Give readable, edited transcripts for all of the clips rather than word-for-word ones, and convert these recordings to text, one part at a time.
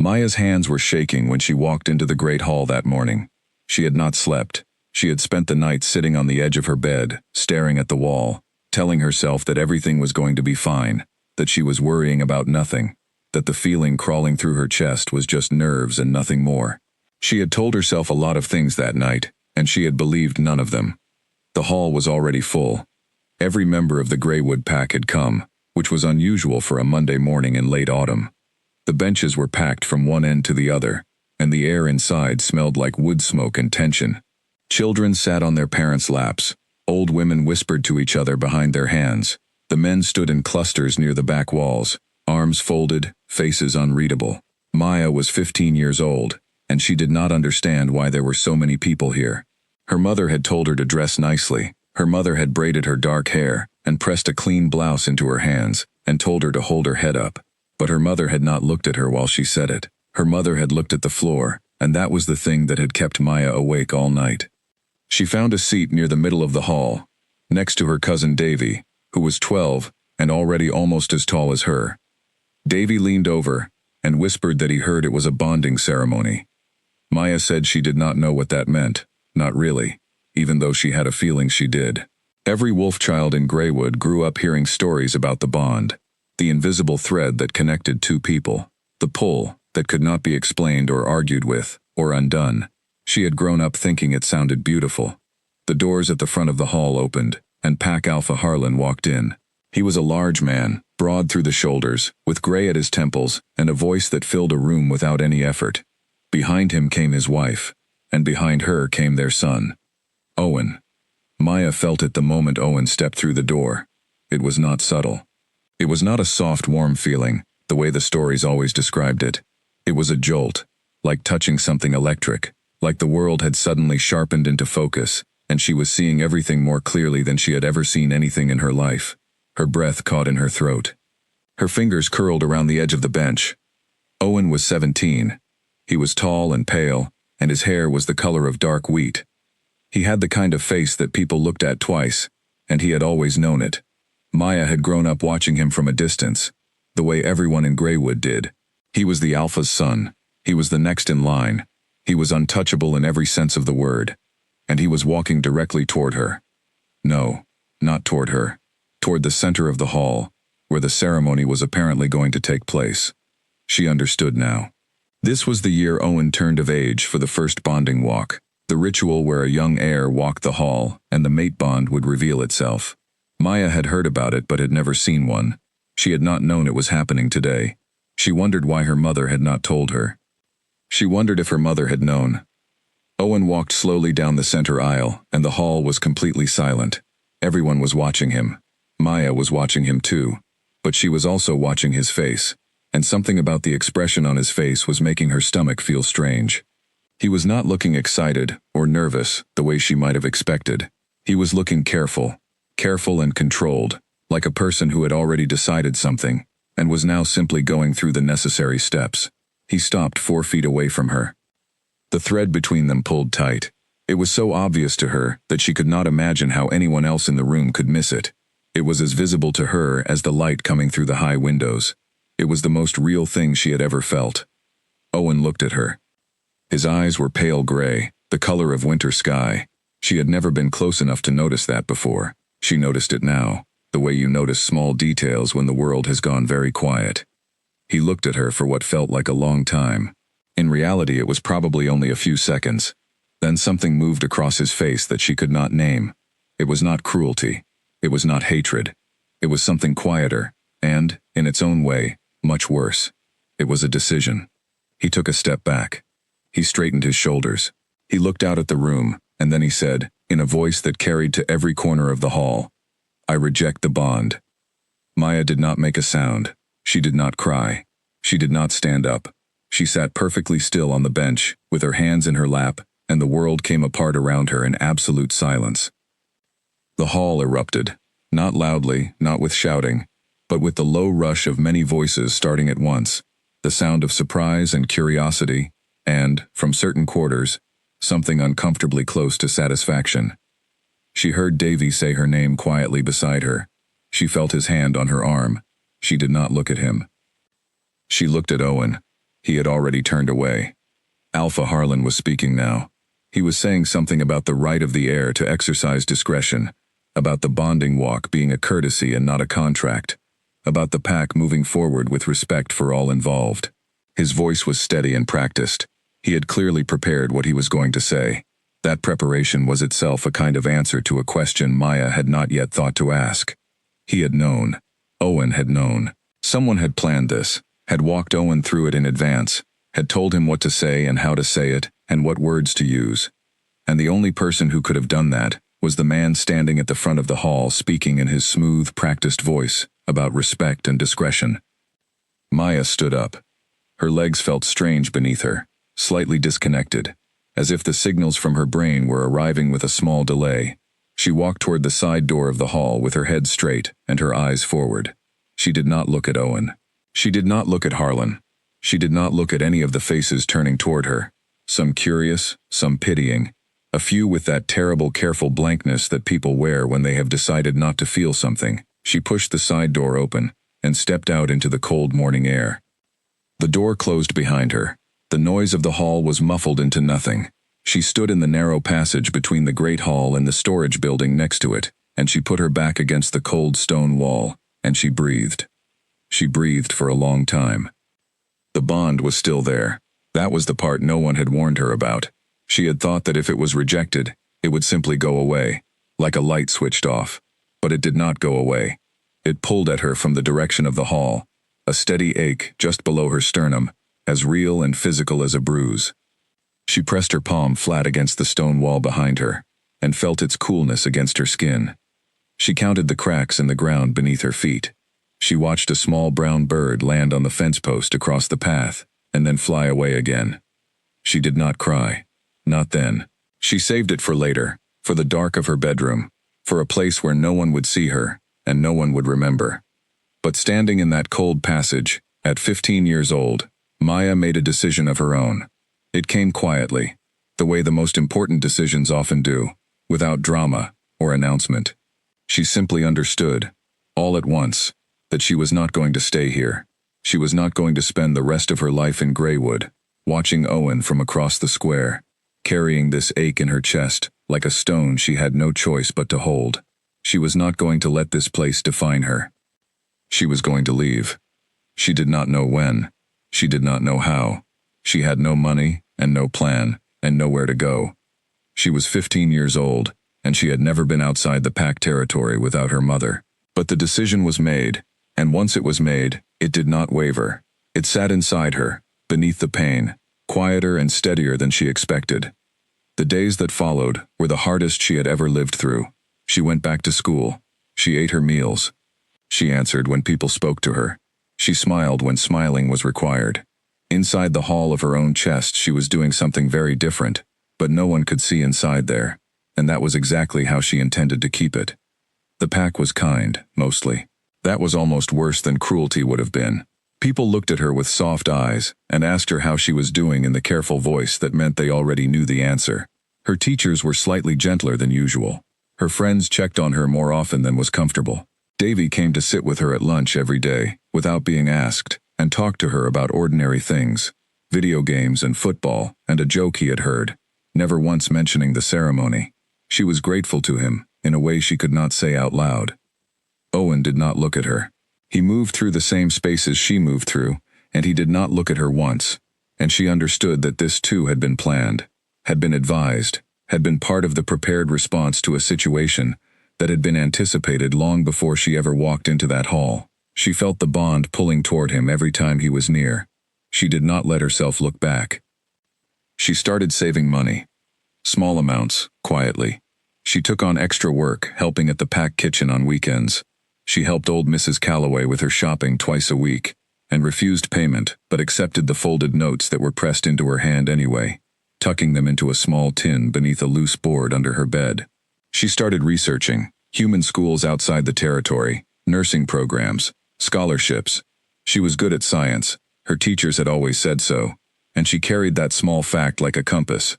Maya's hands were shaking when she walked into the great hall that morning. She had not slept. She had spent the night sitting on the edge of her bed, staring at the wall, telling herself that everything was going to be fine, that she was worrying about nothing, that the feeling crawling through her chest was just nerves and nothing more. She had told herself a lot of things that night, and she had believed none of them. The hall was already full. Every member of the Greywood pack had come, which was unusual for a Monday morning in late autumn. The benches were packed from one end to the other, and the air inside smelled like wood smoke and tension. Children sat on their parents' laps. Old women whispered to each other behind their hands. The men stood in clusters near the back walls, arms folded, faces unreadable. Maya was 15 years old, and she did not understand why there were so many people here. Her mother had told her to dress nicely. Her mother had braided her dark hair and pressed a clean blouse into her hands and told her to hold her head up. But her mother had not looked at her while she said it. Her mother had looked at the floor, and that was the thing that had kept Maya awake all night. She found a seat near the middle of the hall, next to her cousin Davy, who was 12 and already almost as tall as her. Davy leaned over and whispered that he heard it was a bonding ceremony. Maya said she did not know what that meant, not really, even though she had a feeling she did. Every wolf child in Greywood grew up hearing stories about the bond, the invisible thread that connected two people, the pull that could not be explained or argued with, or undone. She had grown up thinking it sounded beautiful. The doors at the front of the hall opened, and Pack Alpha Harlan walked in. He was a large man, broad through the shoulders, with gray at his temples, and a voice that filled a room without any effort. Behind him came his wife, and behind her came their son, Owen. Maya felt it the moment Owen stepped through the door. It was not subtle. It was not a soft, warm feeling, the way the stories always described it. It was a jolt, like touching something electric, like the world had suddenly sharpened into focus, and she was seeing everything more clearly than she had ever seen anything in her life. Her breath caught in her throat. Her fingers curled around the edge of the bench. Owen was 17. He was tall and pale, and his hair was the color of dark wheat. He had the kind of face that people looked at twice, and he had always known it. Maya had grown up watching him from a distance, the way everyone in Greywood did. He was the Alpha's son. He was the next in line. He was untouchable in every sense of the word. And he was walking directly toward her. No, not toward her. Toward the center of the hall, where the ceremony was apparently going to take place. She understood now. This was the year Owen turned of age for the first bonding walk, the ritual where a young heir walked the hall and the mate bond would reveal itself. Maya had heard about it but had never seen one. She had not known it was happening today. She wondered why her mother had not told her. She wondered if her mother had known. Owen walked slowly down the center aisle, and the hall was completely silent. Everyone was watching him. Maya was watching him too, but she was also watching his face, and something about the expression on his face was making her stomach feel strange. He was not looking excited or nervous the way she might have expected. He was looking careful and controlled, like a person who had already decided something, and was now simply going through the necessary steps. He stopped 4 feet away from her. The thread between them pulled tight. It was so obvious to her that she could not imagine how anyone else in the room could miss it. It was as visible to her as the light coming through the high windows. It was the most real thing she had ever felt. Owen looked at her. His eyes were pale gray, the color of winter sky. She had never been close enough to notice that before. She noticed it now, the way you notice small details when the world has gone very quiet. He looked at her for what felt like a long time. In reality, it was probably only a few seconds. Then something moved across his face that she could not name. It was not cruelty. It was not hatred. It was something quieter, and, in its own way, much worse. It was a decision. He took a step back. He straightened his shoulders. He looked out at the room, and then he said, in a voice that carried to every corner of the hall, "I reject the bond." Maya did not make a sound. She did not cry. She did not stand up. She sat perfectly still on the bench, with her hands in her lap, and the world came apart around her in absolute silence. The hall erupted, not loudly, not with shouting, but with the low rush of many voices starting at once, the sound of surprise and curiosity, and, from certain quarters, something uncomfortably close to satisfaction. She heard Davy say her name quietly beside her. She felt his hand on her arm. She did not look at him. She looked at Owen. He had already turned away. Alpha Harlan was speaking now. He was saying something about the right of the heir to exercise discretion, about the bonding walk being a courtesy and not a contract, about the pack moving forward with respect for all involved. His voice was steady and practiced. He had clearly prepared what he was going to say. That preparation was itself a kind of answer to a question Maya had not yet thought to ask. He had known. Owen had known. Someone had planned this, had walked Owen through it in advance, had told him what to say and how to say it, and what words to use. And the only person who could have done that was the man standing at the front of the hall speaking in his smooth, practiced voice about respect and discretion. Maya stood up. Her legs felt strange beneath her, slightly disconnected, as if the signals from her brain were arriving with a small delay. She walked toward the side door of the hall with her head straight and her eyes forward. She did not look at Owen. She did not look at Harlan. She did not look at any of the faces turning toward her, some curious, some pitying, a few with that terrible careful blankness that people wear when they have decided not to feel something. She pushed the side door open and stepped out into the cold morning air. The door closed behind her. The noise of the hall was muffled into nothing. She stood in the narrow passage between the great hall and the storage building next to it, and she put her back against the cold stone wall, and she breathed. She breathed for a long time. The bond was still there. That was the part no one had warned her about. She had thought that if it was rejected, it would simply go away, like a light switched off. But it did not go away. It pulled at her from the direction of the hall, a steady ache just below her sternum, as real and physical as a bruise. She pressed her palm flat against the stone wall behind her, and felt its coolness against her skin. She counted the cracks in the ground beneath her feet. She watched a small brown bird land on the fence post across the path, and then fly away again. She did not cry. Not then. She saved it for later, for the dark of her bedroom, for a place where no one would see her, and no one would remember. But standing in that cold passage, at 15 years old, Maya made a decision of her own. It came quietly, the way the most important decisions often do, without drama or announcement. She simply understood, all at once, that she was not going to stay here. She was not going to spend the rest of her life in Greywood, watching Owen from across the square, carrying this ache in her chest like a stone she had no choice but to hold. She was not going to let this place define her. She was going to leave. She did not know when. She did not know how. She had no money and no plan and nowhere to go. She was 15 years old, and she had never been outside the pack territory without her mother. But the decision was made, and once it was made, it did not waver. It sat inside her, beneath the pain, quieter and steadier than she expected. The days that followed were the hardest she had ever lived through. She went back to school. She ate her meals. She answered when people spoke to her. She smiled when smiling was required. Inside the hall of her own chest, she was doing something very different, but no one could see inside there, and that was exactly how she intended to keep it. The pack was kind, mostly. That was almost worse than cruelty would have been. People looked at her with soft eyes and asked her how she was doing in the careful voice that meant they already knew the answer. Her teachers were slightly gentler than usual. Her friends checked on her more often than was comfortable. Davy came to sit with her at lunch every day, without being asked, and talked to her about ordinary things, video games and football, and a joke he had heard, never once mentioning the ceremony. She was grateful to him, in a way she could not say out loud. Owen did not look at her. He moved through the same spaces she moved through, and he did not look at her once, and she understood that this too had been planned, had been advised, had been part of the prepared response to a situation that had been anticipated long before she ever walked into that hall. She felt the bond pulling toward him every time he was near. She did not let herself look back. She started saving money. Small amounts, quietly. She took on extra work, helping at the pack kitchen on weekends. She helped old Mrs. Calloway with her shopping twice a week, and refused payment, but accepted the folded notes that were pressed into her hand anyway, tucking them into a small tin beneath a loose board under her bed. She started researching human schools outside the territory, nursing programs, scholarships. She was good at science. Her teachers had always said so, and she carried that small fact like a compass.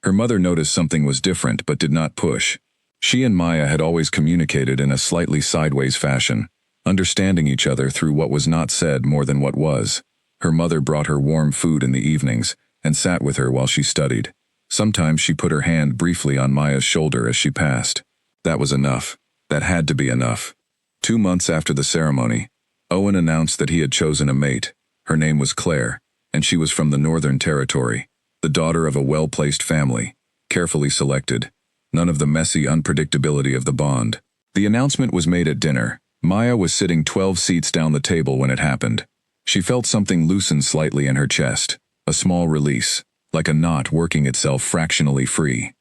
Her mother noticed something was different but did not push. She and Maya had always communicated in a slightly sideways fashion, understanding each other through what was not said more than what was. Her mother brought her warm food in the evenings and sat with her while she studied. Sometimes she put her hand briefly on Maya's shoulder as she passed. That was enough. That had to be enough. 2 months after the ceremony, Owen announced that he had chosen a mate. Her name was Claire, and she was from the Northern Territory, the daughter of a well-placed family, carefully selected. None of the messy unpredictability of the bond. The announcement was made at dinner. Maya was sitting 12 seats down the table when it happened. She felt something loosen slightly in her chest, a small release, like a knot working itself fractionally free.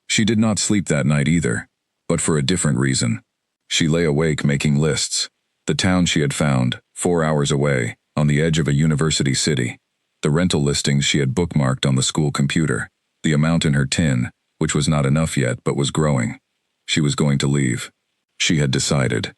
She did not sleep that night either, but for a different reason. She lay awake making lists. The town she had found, 4 hours away, on the edge of a university city. The rental listings she had bookmarked on the school computer. The amount in her tin, which was not enough yet but was growing. She was going to leave. She had decided.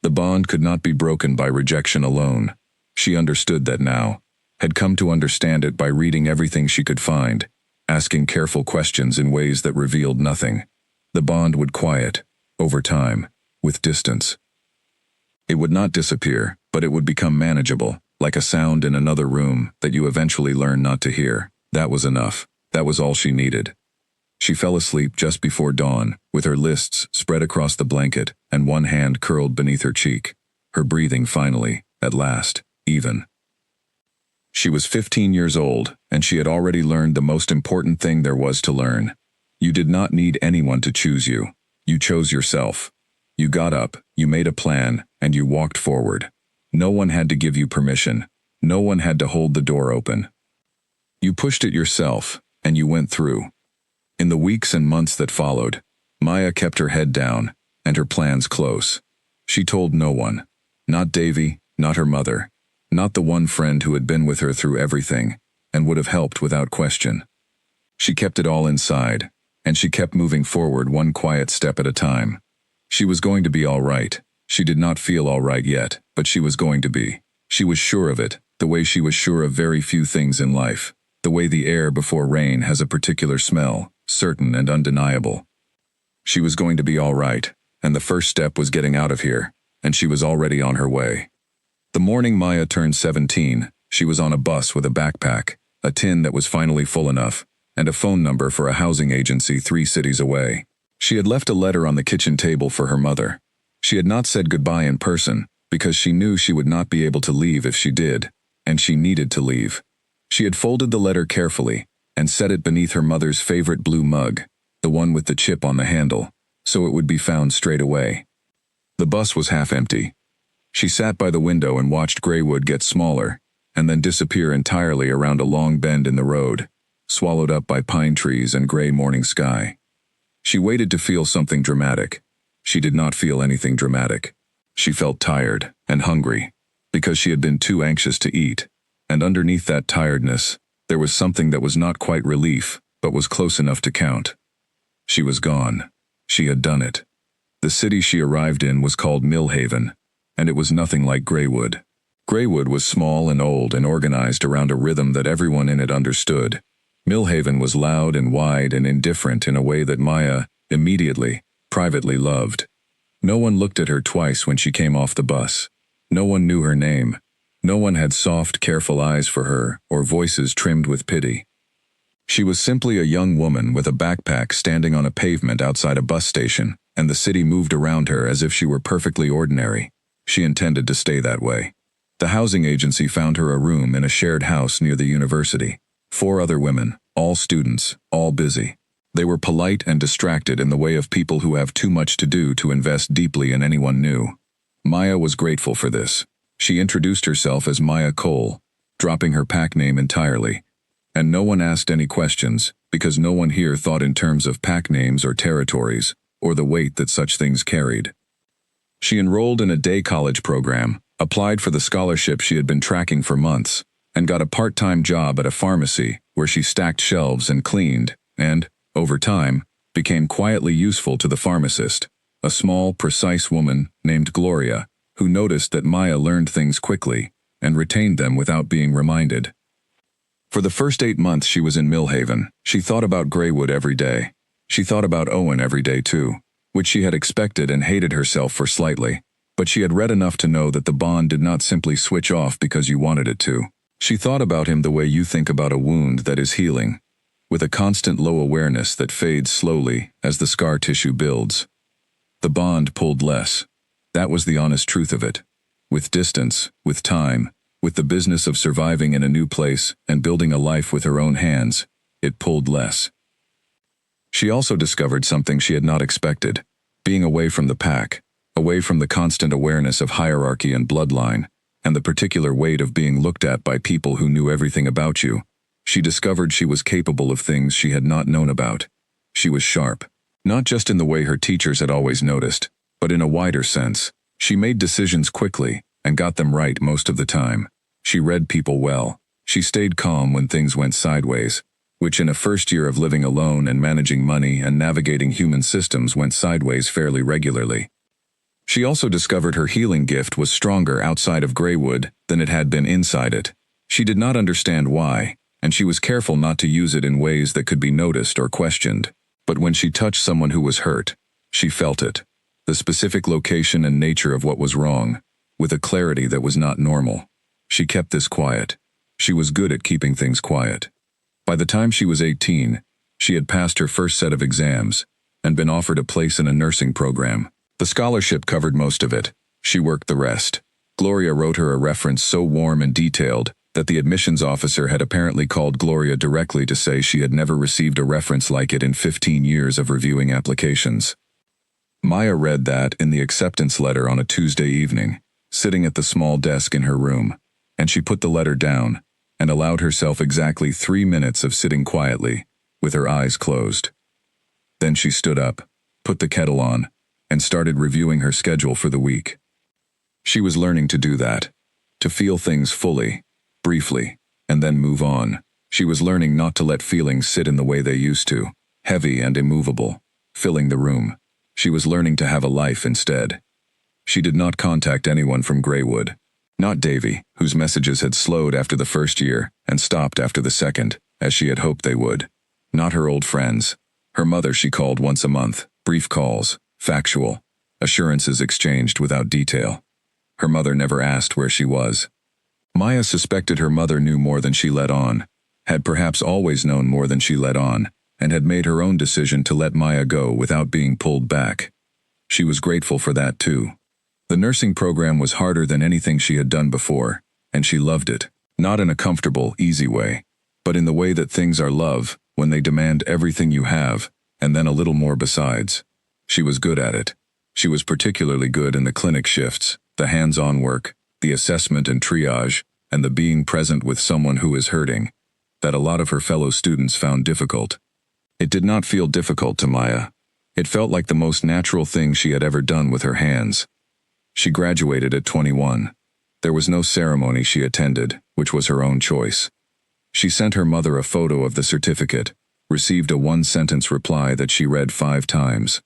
The bond could not be broken by rejection alone. She understood that now, had come to understand it by reading everything she could find, asking careful questions in ways that revealed nothing. The bond would quiet, over time, with distance. It would not disappear, but it would become manageable, like a sound in another room that you eventually learn not to hear. That was enough. That was all she needed. She fell asleep just before dawn, with her lists spread across the blanket and one hand curled beneath her cheek. Her breathing finally, at last, even. She was 15 years old, and she had already learned the most important thing there was to learn. You did not need anyone to choose you. You chose yourself. You got up, you made a plan, and you walked forward. No one had to give you permission. No one had to hold the door open. You pushed it yourself, and you went through. In the weeks and months that followed, Maya kept her head down, and her plans close. She told no one. Not Davy, not her mother. Not the one friend who had been with her through everything, and would have helped without question. She kept it all inside, and she kept moving forward one quiet step at a time. She was going to be all right. She did not feel all right yet, but she was going to be. She was sure of it, the way she was sure of very few things in life. The way the air before rain has a particular smell, certain and undeniable. She was going to be all right, and the first step was getting out of here, and she was already on her way. The morning Maya turned 17, she was on a bus with a backpack, a tin that was finally full enough, and a phone number for a housing agency 3 cities away. She had left a letter on the kitchen table for her mother. She had not said goodbye in person, because she knew she would not be able to leave if she did, and she needed to leave. She had folded the letter carefully, and set it beneath her mother's favorite blue mug, the one with the chip on the handle, so it would be found straight away. The bus was half empty. She sat by the window and watched Greywood get smaller, and then disappear entirely around a long bend in the road, swallowed up by pine trees and gray morning sky. She waited to feel something dramatic. She did not feel anything dramatic. She felt tired and hungry, because she had been too anxious to eat, and underneath that tiredness, there was something that was not quite relief, but was close enough to count. She was gone. She had done it. The city she arrived in was called Millhaven, and it was nothing like Greywood. Greywood was small and old and organized around a rhythm that everyone in it understood. Millhaven was loud and wide and indifferent in a way that Maya, immediately, privately loved. No one looked at her twice when she came off the bus. No one knew her name. No one had soft, careful eyes for her or voices trimmed with pity. She was simply a young woman with a backpack standing on a pavement outside a bus station, and the city moved around her as if she were perfectly ordinary. She intended to stay that way. The housing agency found her a room in a shared house near the university. 4 other women, all students, all busy. They were polite and distracted in the way of people who have too much to do to invest deeply in anyone new. Maya was grateful for this. She introduced herself as Maya Cole, dropping her pack name entirely. And no one asked any questions, because no one here thought in terms of pack names or territories, or the weight that such things carried. She enrolled in a day college program, applied for the scholarship she had been tracking for months, and got a part-time job at a pharmacy where she stacked shelves and cleaned, and, over time, became quietly useful to the pharmacist, a small, precise woman named Gloria, who noticed that Maya learned things quickly and retained them without being reminded. For the first 8 months she was in Millhaven, she thought about Greywood every day. She thought about Owen every day too, which she had expected and hated herself for slightly, but she had read enough to know that the bond did not simply switch off because you wanted it to. She thought about him the way you think about a wound that is healing, with a constant low awareness that fades slowly as the scar tissue builds. The bond pulled less. That was the honest truth of it. With distance, with time, with the business of surviving in a new place and building a life with her own hands, it pulled less. She also discovered something she had not expected: being away from the pack, away from the constant awareness of hierarchy and bloodline, and the particular weight of being looked at by people who knew everything about you. She discovered she was capable of things she had not known about. She was sharp, not just in the way her teachers had always noticed, but in a wider sense. She made decisions quickly and got them right most of the time. She read people well. She stayed calm when things went sideways, which in a first year of living alone and managing money and navigating human systems went sideways fairly regularly. She also discovered her healing gift was stronger outside of Greywood than it had been inside it. She did not understand why, and she was careful not to use it in ways that could be noticed or questioned. But when she touched someone who was hurt, she felt it, the specific location and nature of what was wrong, with a clarity that was not normal. She kept this quiet. She was good at keeping things quiet. By the time she was 18, she had passed her first set of exams and been offered a place in a nursing program. The scholarship covered most of it. She worked the rest. Gloria wrote her a reference so warm and detailed that the admissions officer had apparently called Gloria directly to say she had never received a reference like it in 15 years of reviewing applications. Maya read that in the acceptance letter on a Tuesday evening, sitting at the small desk in her room, and she put the letter down and allowed herself exactly 3 minutes of sitting quietly, with her eyes closed. Then she stood up, put the kettle on, and started reviewing her schedule for the week. She was learning to do that, to feel things fully, briefly, and then move on. She was learning not to let feelings sit in the way they used to, heavy and immovable, filling the room. She was learning to have a life instead. She did not contact anyone from Greywood. Not Davy, whose messages had slowed after the first year and stopped after the second, as she had hoped they would. Not her old friends. Her mother she called once a month, brief calls, factual, assurances exchanged without detail. Her mother never asked where she was. Maya suspected her mother knew more than she let on, had perhaps always known more than she let on, and had made her own decision to let Maya go without being pulled back. She was grateful for that too. The nursing program was harder than anything she had done before, and she loved it, not in a comfortable, easy way, but in the way that things are love, when they demand everything you have, and then a little more besides. She was good at it. She was particularly good in the clinic shifts, the hands-on work, the assessment and triage, and the being present with someone who is hurting, that a lot of her fellow students found difficult. It did not feel difficult to Maya. It felt like the most natural thing she had ever done with her hands. She graduated at 21. There was no ceremony she attended, which was her own choice. She sent her mother a photo of the certificate, received a one-sentence reply that she read 5 times.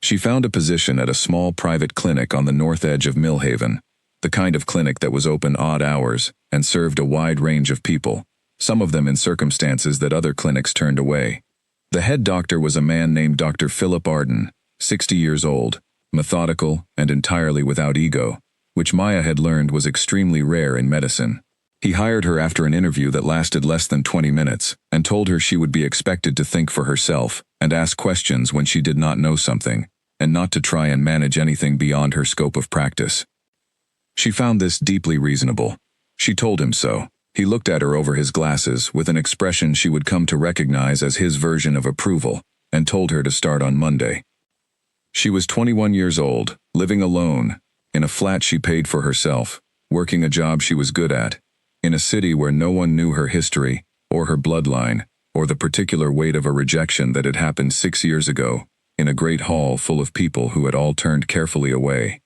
She found a position at a small private clinic on the north edge of Millhaven, the kind of clinic that was open odd hours and served a wide range of people, some of them in circumstances that other clinics turned away. The head doctor was a man named Dr. Philip Arden, 60 years old, methodical and entirely without ego, which Maya had learned was extremely rare in medicine. He hired her after an interview that lasted less than 20 minutes and told her she would be expected to think for herself and ask questions when she did not know something, and not to try and manage anything beyond her scope of practice. She found this deeply reasonable. She told him so. He looked at her over his glasses with an expression she would come to recognize as his version of approval, and told her to start on Monday. She was 21 years old, living alone, in a flat she paid for herself, working a job she was good at, in a city where no one knew her history, or her bloodline, or the particular weight of a rejection that had happened 6 years ago, in a great hall full of people who had all turned carefully away.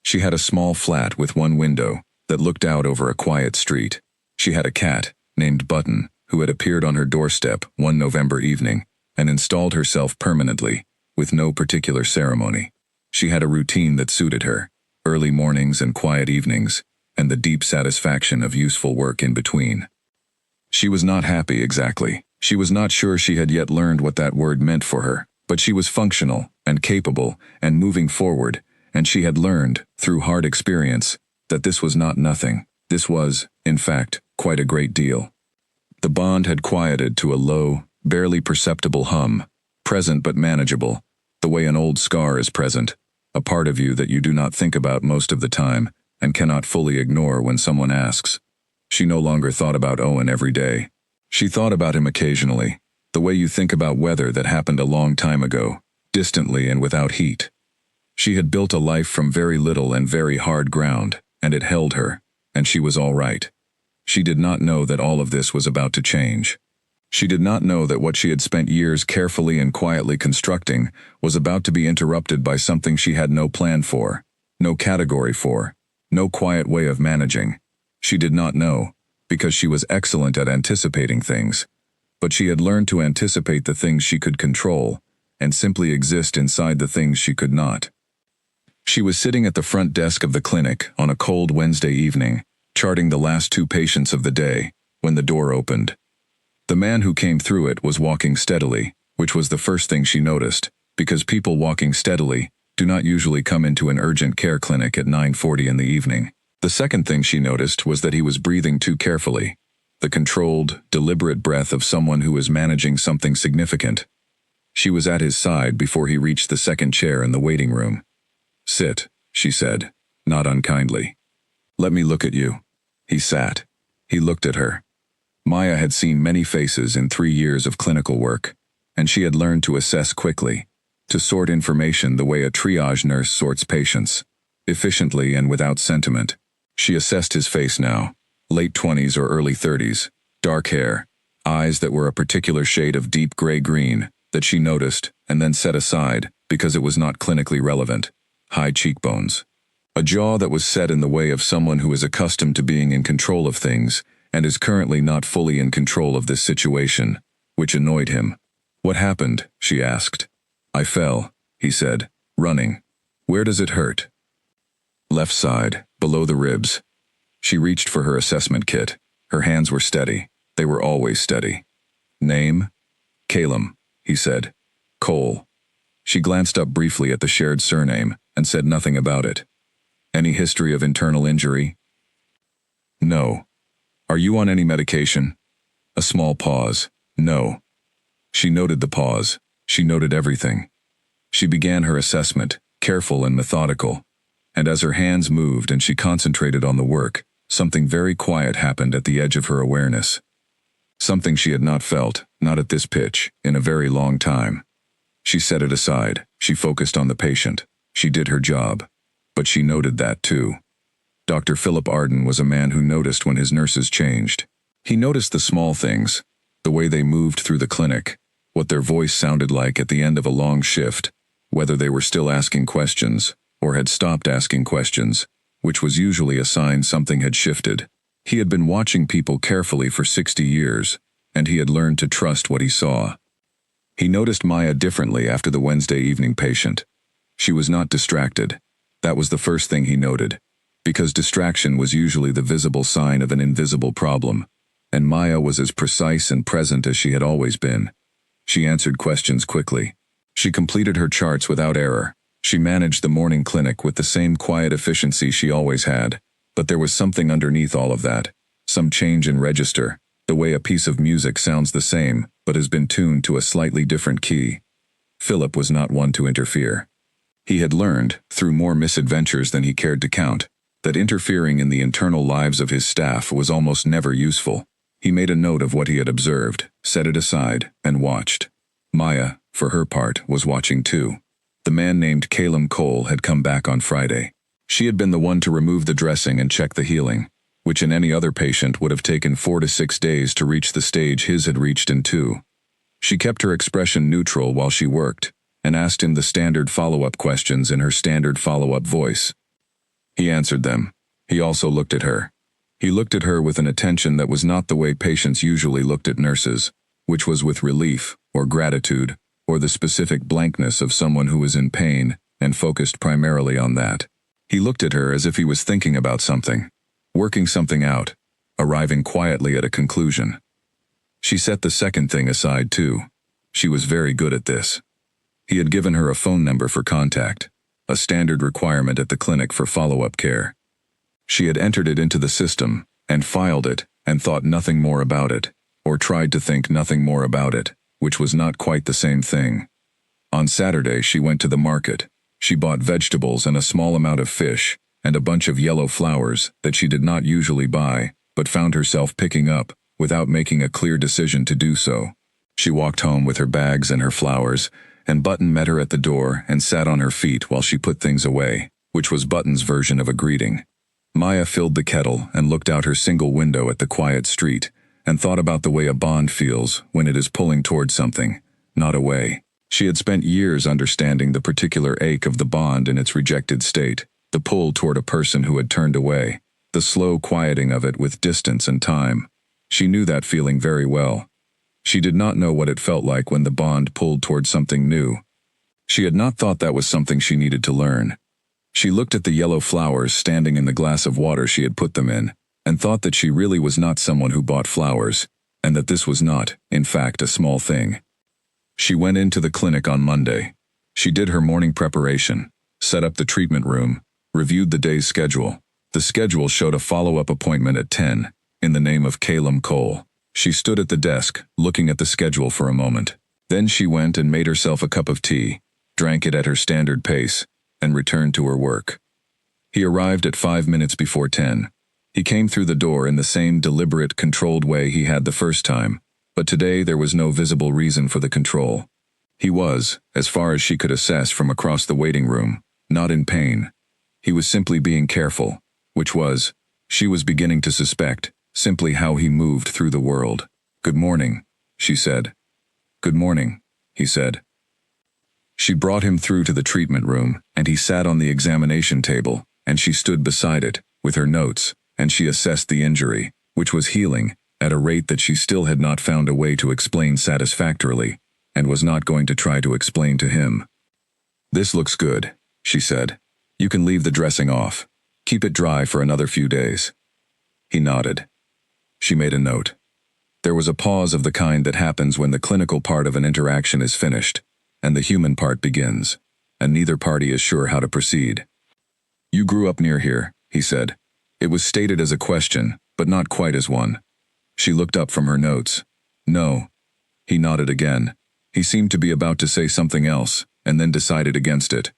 She had a small flat with one window that looked out over a quiet street. She had a cat, named Button, who had appeared on her doorstep one November evening, and installed herself permanently, with no particular ceremony. She had a routine that suited her, early mornings and quiet evenings, and the deep satisfaction of useful work in between. She was not happy exactly. She was not sure she had yet learned what that word meant for her, but she was functional and capable and moving forward, and she had learned, through hard experience, that this was not nothing. This was, in fact, quite a great deal. The bond had quieted to a low, barely perceptible hum, present but manageable, the way an old scar is present, a part of you that you do not think about most of the time and cannot fully ignore when someone asks. She no longer thought about Owen every day. She thought about him occasionally, the way you think about weather that happened a long time ago, distantly and without heat. She had built a life from very little and very hard ground, and it held her, and she was all right. She did not know that all of this was about to change. She did not know that what she had spent years carefully and quietly constructing was about to be interrupted by something she had no plan for, no category for, no quiet way of managing. She did not know, because she was excellent at anticipating things. But she had learned to anticipate the things she could control, and simply exist inside the things she could not. She was sitting at the front desk of the clinic on a cold Wednesday evening, charting the last 2 patients of the day, when the door opened. The man who came through it was walking steadily, which was the first thing she noticed, because people walking steadily do not usually come into an urgent care clinic at 9:40 in the evening. The second thing she noticed was that he was breathing too carefully, the controlled, deliberate breath of someone who is managing something significant. She was at his side before he reached the second chair in the waiting room. "Sit," she said, not unkindly. "Let me look at you." He sat. He looked at her. Maya had seen many faces in 3 years of clinical work, and she had learned to assess quickly, to sort information the way a triage nurse sorts patients, efficiently and without sentiment. She assessed his face now, late 20s or early 30s, dark hair, eyes that were a particular shade of deep gray-green that she noticed and then set aside because it was not clinically relevant, high cheekbones. A jaw that was set in the way of someone who is accustomed to being in control of things and is currently not fully in control of this situation, which annoyed him. "What happened?" she asked. "I fell," he said, "running." "Where does it hurt?" "Left side, below the ribs." She reached for her assessment kit. Her hands were steady. They were always steady. "Name?" "Calum," he said. "Cole." She glanced up briefly at the shared surname and said nothing about it. "Any history of internal injury?" "No." "Are you on any medication?" A small pause. "No." She noted the pause. She noted everything. She began her assessment, careful and methodical. And as her hands moved and she concentrated on the work, something very quiet happened at the edge of her awareness. Something she had not felt, not at this pitch, in a very long time. She set it aside. She focused on the patient. She did her job. But she noted that too. Dr. Philip Arden was a man who noticed when his nurses changed. He noticed the small things, the way they moved through the clinic, what their voice sounded like at the end of a long shift, whether they were still asking questions, or had stopped asking questions, which was usually a sign something had shifted. He had been watching people carefully for 60 years, and he had learned to trust what he saw. He noticed Maya differently after the Wednesday evening patient. She was not distracted. That was the first thing he noted, because distraction was usually the visible sign of an invisible problem, and Maya was as precise and present as she had always been. She answered questions quickly. She completed her charts without error. She managed the morning clinic with the same quiet efficiency she always had, but there was something underneath all of that, some change in register, the way a piece of music sounds the same but has been tuned to a slightly different key. Philip was not one to interfere. He had learned, through more misadventures than he cared to count, that interfering in the internal lives of his staff was almost never useful. He made a note of what he had observed, set it aside, and watched. Maya, for her part, was watching too. The man named Calum Cole had come back on Friday. She had been the one to remove the dressing and check the healing, which in any other patient would have taken 4 to 6 days to reach the stage his had reached in 2. She kept her expression neutral while she worked, and asked him the standard follow-up questions in her standard follow-up voice. He answered them. He also looked at her. He looked at her with an attention that was not the way patients usually looked at nurses, which was with relief, or gratitude, or the specific blankness of someone who was in pain, and focused primarily on that. He looked at her as if he was thinking about something, working something out, arriving quietly at a conclusion. She set the second thing aside too. She was very good at this. He had given her a phone number for contact, a standard requirement at the clinic for follow-up care. She had entered it into the system, and filed it, and thought nothing more about it, or tried to think nothing more about it, which was not quite the same thing. On Saturday she went to the market. She bought vegetables and a small amount of fish, and a bunch of yellow flowers that she did not usually buy, but found herself picking up, without making a clear decision to do so. She walked home with her bags and her flowers, and Button met her at the door and sat on her feet while she put things away, which was Button's version of a greeting. Maya filled the kettle and looked out her single window at the quiet street, and thought about the way a bond feels when it is pulling toward something, not away. She had spent years understanding the particular ache of the bond in its rejected state, the pull toward a person who had turned away, the slow quieting of it with distance and time. She knew that feeling very well. She did not know what it felt like when the bond pulled toward something new. She had not thought that was something she needed to learn. She looked at the yellow flowers standing in the glass of water she had put them in, and thought that she really was not someone who bought flowers, and that this was not, in fact, a small thing. She went into the clinic on Monday. She did her morning preparation, set up the treatment room, reviewed the day's schedule. The schedule showed a follow-up appointment at 10, in the name of Calum Cole. She stood at the desk, looking at the schedule for a moment. Then she went and made herself a cup of tea, drank it at her standard pace, and returned to her work. He arrived at 5 minutes before 10. He came through the door in the same deliberate, controlled way he had the first time, but today there was no visible reason for the control. He was, as far as she could assess from across the waiting room, not in pain. He was simply being careful, which was, she was beginning to suspect, simply how he moved through the world. "Good morning," she said. "Good morning," he said. She brought him through to the treatment room, and he sat on the examination table, and she stood beside it, with her notes, and she assessed the injury, which was healing, at a rate that she still had not found a way to explain satisfactorily, and was not going to try to explain to him. "This looks good," she said. "You can leave the dressing off. Keep it dry for another few days." He nodded. She made a note. There was a pause of the kind that happens when the clinical part of an interaction is finished, and the human part begins, and neither party is sure how to proceed. "You grew up near here," he said. It was stated as a question, but not quite as one. She looked up from her notes. "No." He nodded again. He seemed to be about to say something else, and then decided against it.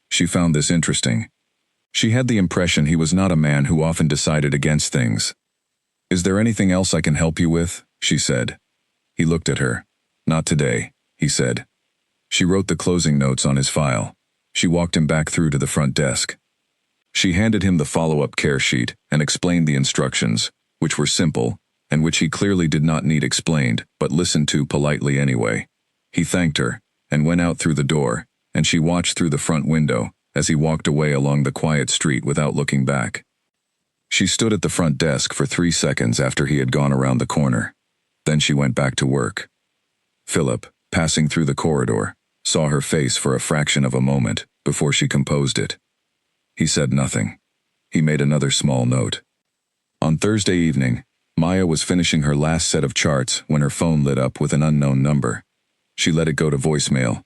She found this interesting. She had the impression he was not a man who often decided against things. "Is there anything else I can help you with?" she said. He looked at her. "Not today," he said. She wrote the closing notes on his file. She walked him back through to the front desk. She handed him the follow-up care sheet and explained the instructions, which were simple, and which he clearly did not need explained, but listened to politely anyway. He thanked her, and went out through the door, and she watched through the front window, as he walked away along the quiet street without looking back. She stood at the front desk for 3 seconds after he had gone around the corner. Then she went back to work. Philip, passing through the corridor, saw her face for a fraction of a moment before she composed it. He said nothing. He made another small note. On Thursday evening, Maya was finishing her last set of charts when her phone lit up with an unknown number. She let it go to voicemail.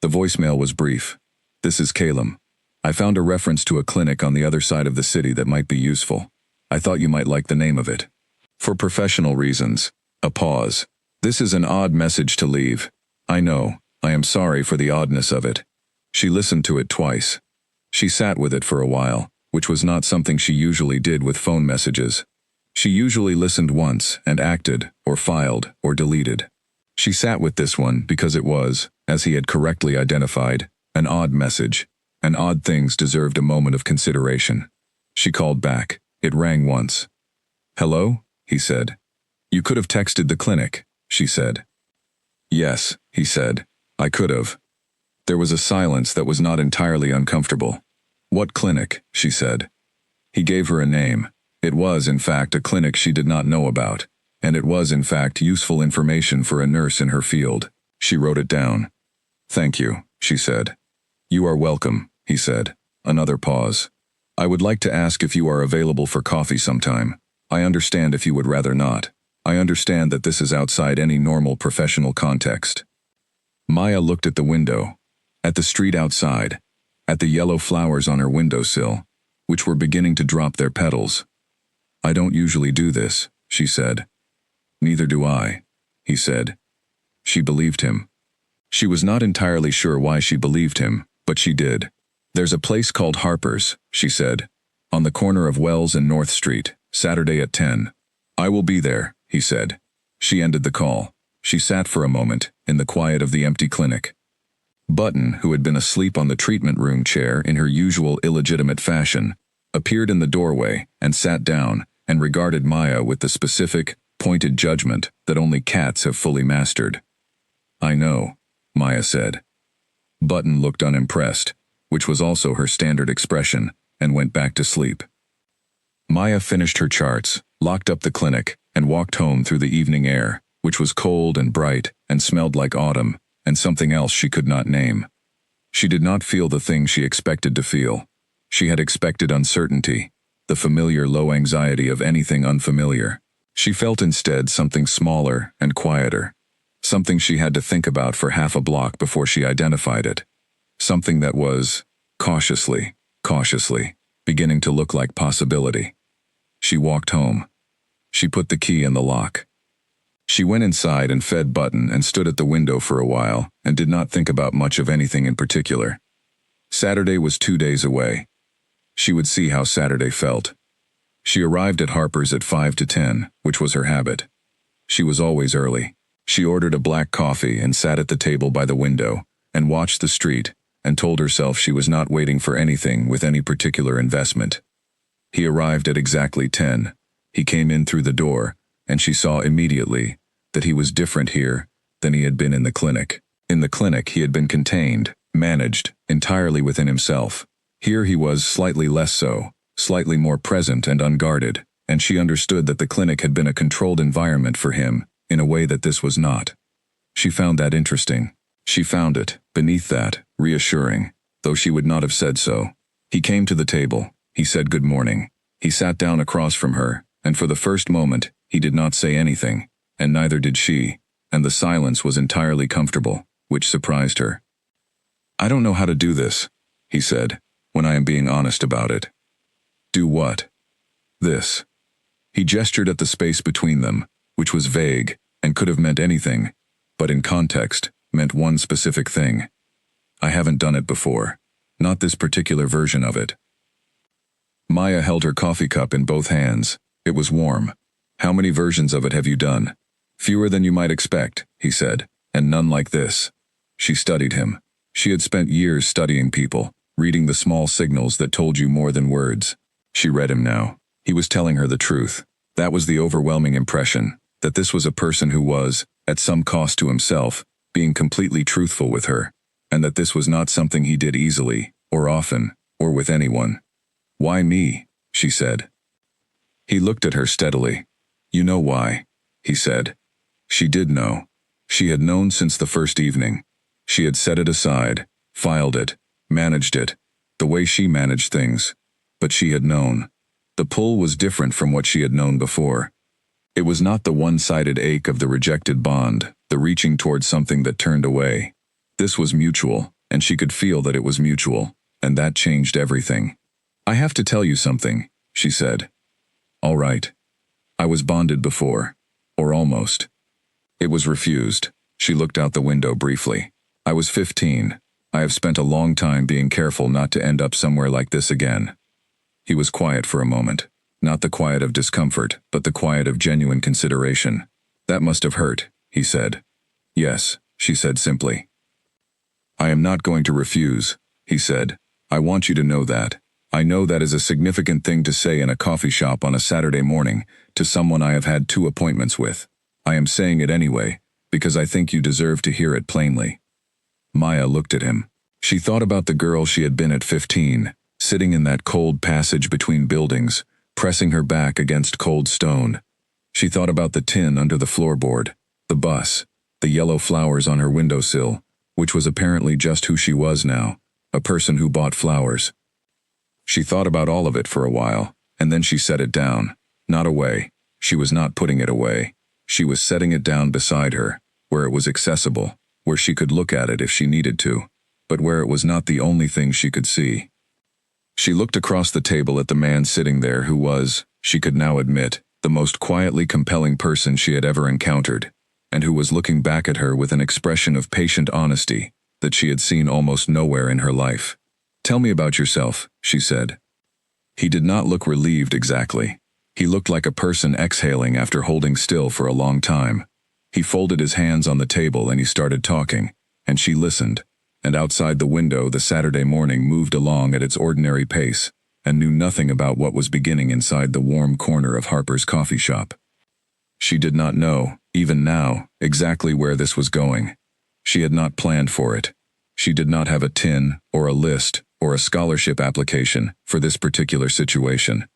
The voicemail was brief. "This is Calum. I found a reference to a clinic on the other side of the city that might be useful. I thought you might like the name of it. For professional reasons." A pause. "This is an odd message to leave. I know. I am sorry for the oddness of it." She listened to it twice. She sat with it for a while, which was not something she usually did with phone messages. She usually listened once and acted, or filed, or deleted. She sat with this one because it was, as he had correctly identified, an odd message, and odd things deserved a moment of consideration. She called back. It rang once. "Hello?" he said. "You could have texted the clinic," she said. "Yes," he said. "I could have." There was a silence that was not entirely uncomfortable. "What clinic?" she said. He gave her a name. It was, in fact, a clinic she did not know about, and it was, in fact, useful information for a nurse in her field. She wrote it down. "Thank you," she said. "You are welcome," he said. Another pause. "I would like to ask if you are available for coffee sometime. I understand if you would rather not. I understand that this is outside any normal professional context." Maya looked at the window, at the street outside, at the yellow flowers on her windowsill. which were beginning to drop their petals. "I don't usually do this," she said. "Neither do I," he said. She believed him. She was not entirely sure why she believed him, but she did. "There's a place called Harper's," she said, "on the corner of Wells and North Street, Saturday at 10. "I will be there," he said. She ended the call. She sat for a moment, in the quiet of the empty clinic. Button, who had been asleep on the treatment room chair in her usual illegitimate fashion, appeared in the doorway and sat down and regarded Maya with the specific, pointed judgment that only cats have fully mastered. "I know," Maya said. Button looked unimpressed, which was also her standard expression, and went back to sleep. Maya finished her charts, locked up the clinic, and walked home through the evening air, which was cold and bright and smelled like autumn and something else she could not name. She did not feel the thing she expected to feel. She had expected uncertainty, the familiar low anxiety of anything unfamiliar. She felt instead something smaller and quieter, something she had to think about for half a block before she identified it, something that was, cautiously, beginning to look like possibility. She walked home. She put the key in the lock. She went inside and fed Button and stood at the window for a while and did not think about much of anything in particular. Saturday was 2 days away. She would see how Saturday felt. She arrived at Harper's at 5 to 10, which was her habit. She was always early. She ordered a black coffee and sat at the table by the window and watched the street and told herself she was not waiting for anything with any particular investment. He arrived at exactly 10. He came in through the door, and she saw immediately that he was different here than he had been in the clinic. In the clinic he had been contained, managed, entirely within himself. Here he was slightly less so, slightly more present and unguarded, and she understood that the clinic had been a controlled environment for him, in a way that this was not. She found that interesting. She found it, beneath that, reassuring, though she would not have said so. He came to the table. He said good morning. He sat down across from her, and for the first moment, he did not say anything, and neither did she, and the silence was entirely comfortable, which surprised her. "I don't know how to do this," he said, "when I am being honest about it." "Do what?" "This." He gestured at the space between them, which was vague and could have meant anything, but in context, meant one specific thing. "I haven't done it before. Not this particular version of it." Maya held her coffee cup in both hands. It was warm. "How many versions of it have you done?" "Fewer than you might expect," he said, "and none like this." She studied him. She had spent years studying people, reading the small signals that told you more than words. She read him now. He was telling her the truth. That was the overwhelming impression, that this was a person who was, at some cost to himself, being completely truthful with her, and that this was not something he did easily, or often, or with anyone. "Why me?" she said. He looked at her steadily. "You know why," he said. She did know. She had known since the first evening. She had set it aside, filed it, managed it, the way she managed things. But she had known. The pull was different from what she had known before. It was not the one-sided ache of the rejected bond, the reaching toward something that turned away. This was mutual, and she could feel that it was mutual, and that changed everything. "I have to tell you something," she said. "All right. I was bonded before. Or almost." It was refused. She looked out the window briefly. "I was 15. I have spent a long time being careful not to end up somewhere like this again." He was quiet for a moment. Not the quiet of discomfort, but the quiet of genuine consideration. "That must have hurt," he said. "Yes," she said simply. "I am not going to refuse," he said. "I want you to know that. I know that is a significant thing to say in a coffee shop on a Saturday morning to someone I have had 2 appointments with. I am saying it anyway, because I think you deserve to hear it plainly." Maya looked at him. She thought about the girl she had been at 15, sitting in that cold passage between buildings, pressing her back against cold stone. She thought about the tin under the floorboard, the bus, the yellow flowers on her windowsill, which was apparently just who she was now, a person who bought flowers. She thought about all of it for a while, and then she set it down. Not away. She was not putting it away. She was setting it down beside her, where it was accessible, where she could look at it if she needed to, but where it was not the only thing she could see. She looked across the table at the man sitting there who was, she could now admit, the most quietly compelling person she had ever encountered, and who was looking back at her with an expression of patient honesty that she had seen almost nowhere in her life. "Tell me about yourself," she said. He did not look relieved exactly. He looked like a person exhaling after holding still for a long time. He folded his hands on the table and he started talking, and she listened, and outside the window the Saturday morning moved along at its ordinary pace, and knew nothing about what was beginning inside the warm corner of Harper's coffee shop. She did not know, even now, exactly where this was going. She had not planned for it. She did not have a tin, or a list, or a scholarship application for this particular situation.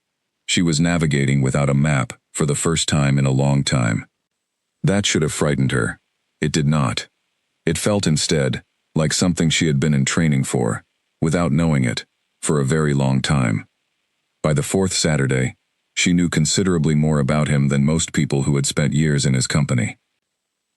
She was navigating without a map for the first time in a long time. That should have frightened her. It did not. It felt instead like something she had been in training for, without knowing it, for a very long time. By the fourth Saturday, she knew considerably more about him than most people who had spent years in his company.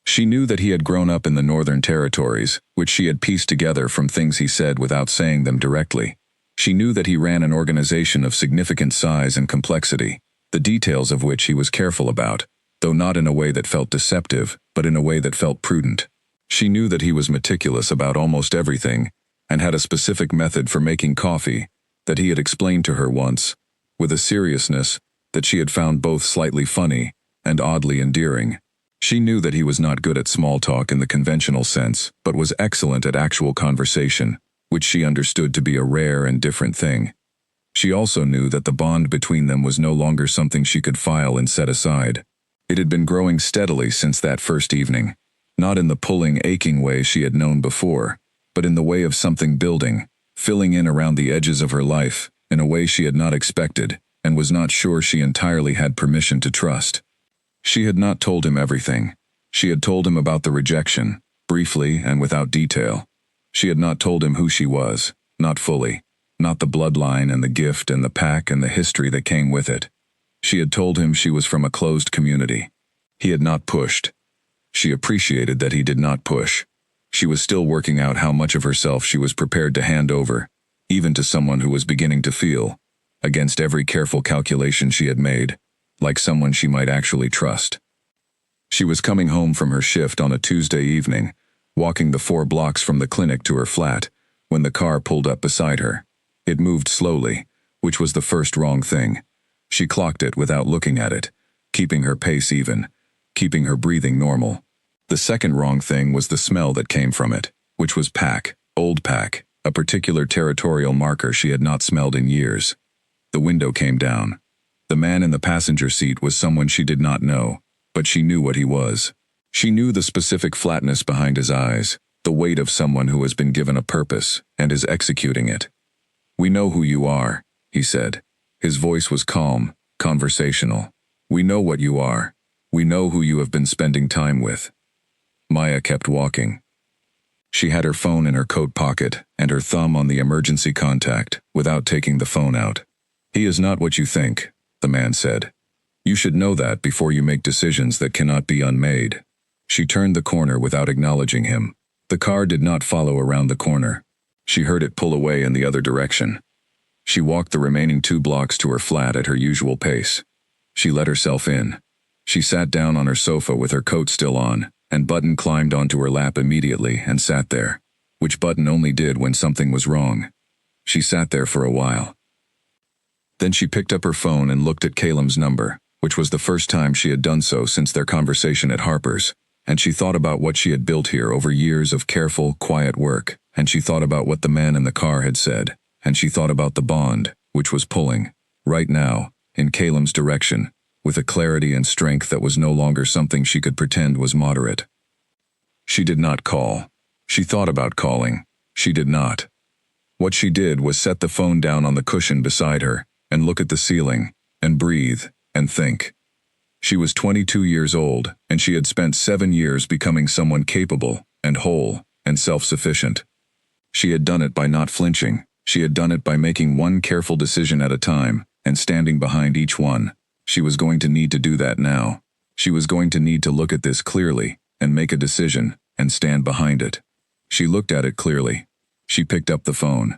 She knew that he had grown up in the Northern Territories, which she had pieced together from things he said without saying them directly. She knew that he ran an organization of significant size and complexity, the details of which he was careful about, though not in a way that felt deceptive, but in a way that felt prudent. She knew that he was meticulous about almost everything, and had a specific method for making coffee that he had explained to her once, with a seriousness that she had found both slightly funny and oddly endearing. She knew that he was not good at small talk in the conventional sense, but was excellent at actual conversation, which she understood to be a rare and different thing. She also knew that the bond between them was no longer something she could file and set aside. It had been growing steadily since that first evening, not in the pulling, aching way she had known before, but in the way of something building, filling in around the edges of her life, in a way she had not expected, and was not sure she entirely had permission to trust. She had not told him everything. She had told him about the rejection, briefly and without detail. She had not told him who she was, not fully, not the bloodline and the gift and the pack and the history that came with it. She had told him she was from a closed community. He had not pushed. She appreciated that he did not push. She was still working out how much of herself she was prepared to hand over, even to someone who was beginning to feel, against every careful calculation she had made, like someone she might actually trust. She was coming home from her shift on a Tuesday evening, walking the 4 blocks from the clinic to her flat, when the car pulled up beside her. It moved slowly, which was the first wrong thing. She clocked it without looking at it, keeping her pace even, keeping her breathing normal. The second wrong thing was the smell that came from it, which was pack, old pack, a particular territorial marker she had not smelled in years. The window came down. The man in the passenger seat was someone she did not know, but she knew what he was. She knew the specific flatness behind his eyes, the weight of someone who has been given a purpose and is executing it. "We know who you are," he said. His voice was calm, conversational. "We know what you are. We know who you have been spending time with." Maya kept walking. She had her phone in her coat pocket and her thumb on the emergency contact without taking the phone out. "He is not what you think," the man said. "You should know that before you make decisions that cannot be unmade." She turned the corner without acknowledging him. The car did not follow around the corner. She heard it pull away in the other direction. She walked the remaining 2 blocks to her flat at her usual pace. She let herself in. She sat down on her sofa with her coat still on, and Button climbed onto her lap immediately and sat there, which Button only did when something was wrong. She sat there for a while. Then she picked up her phone and looked at Caleb's number, which was the first time she had done so since their conversation at Harper's, and she thought about what she had built here over years of careful, quiet work, and she thought about what the man in the car had said, and she thought about the bond, which was pulling, right now, in Caleb's direction, with a clarity and strength that was no longer something she could pretend was moderate. She did not call. She thought about calling. She did not. What she did was set the phone down on the cushion beside her, and look at the ceiling, and breathe, and think. She was 22 years old, and she had spent 7 years becoming someone capable, and whole, and self-sufficient. She had done it by not flinching. She had done it by making one careful decision at a time, and standing behind each one. She was going to need to do that now. She was going to need to look at this clearly, and make a decision, and stand behind it. She looked at it clearly. She picked up the phone.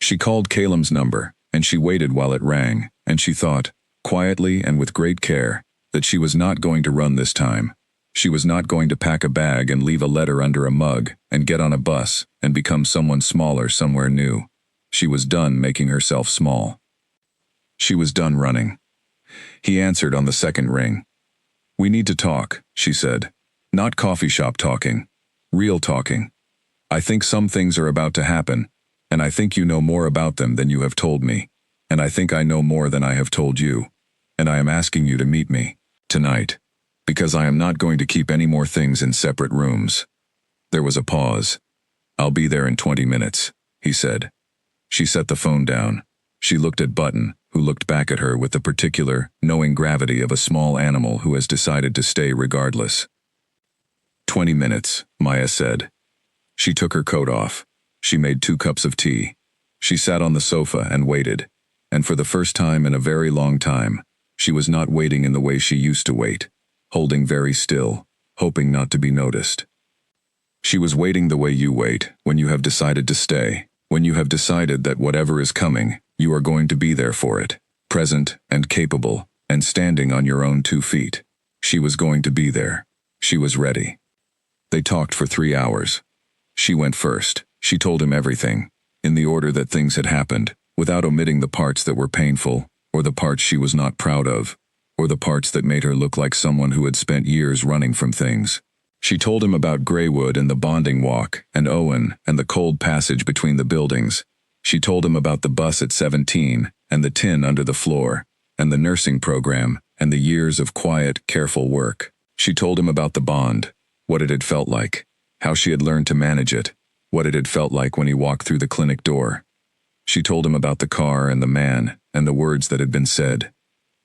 She called Caleb's number, and she waited while it rang, and she thought, quietly and with great care, that she was not going to run this time. She was not going to pack a bag and leave a letter under a mug and get on a bus and become someone smaller somewhere new. She was done making herself small. She was done running. He answered on the second ring. "We need to talk," she said. "Not coffee shop talking. Real talking. I think some things are about to happen, and I think you know more about them than you have told me, and I think I know more than I have told you, and I am asking you to meet me, tonight, because I am not going to keep any more things in separate rooms." There was a pause. "I'll be there in 20 minutes, he said. She set the phone down. She looked at Button, who looked back at her with the particular, knowing gravity of a small animal who has decided to stay regardless. 20 minutes, Maya said. She took her coat off. She made 2 cups of tea. She sat on the sofa and waited. And for the first time in a very long time, she was not waiting in the way she used to wait, holding very still, hoping not to be noticed. She was waiting the way you wait when you have decided to stay, when you have decided that whatever is coming, you are going to be there for it, present and capable, and standing on your own 2 feet. She was going to be there. She was ready. They talked for 3 hours. She went first. She told him everything, in the order that things had happened, without omitting the parts that were painful, or the parts she was not proud of, or the parts that made her look like someone who had spent years running from things. She told him about Greywood and the bonding walk, and Owen, and the cold passage between the buildings. She told him about the bus at 17, and the tin under the floor, and the nursing program, and the years of quiet, careful work. She told him about the bond, what it had felt like, how she had learned to manage it, what it had felt like when he walked through the clinic door. She told him about the car and the man, and the words that had been said.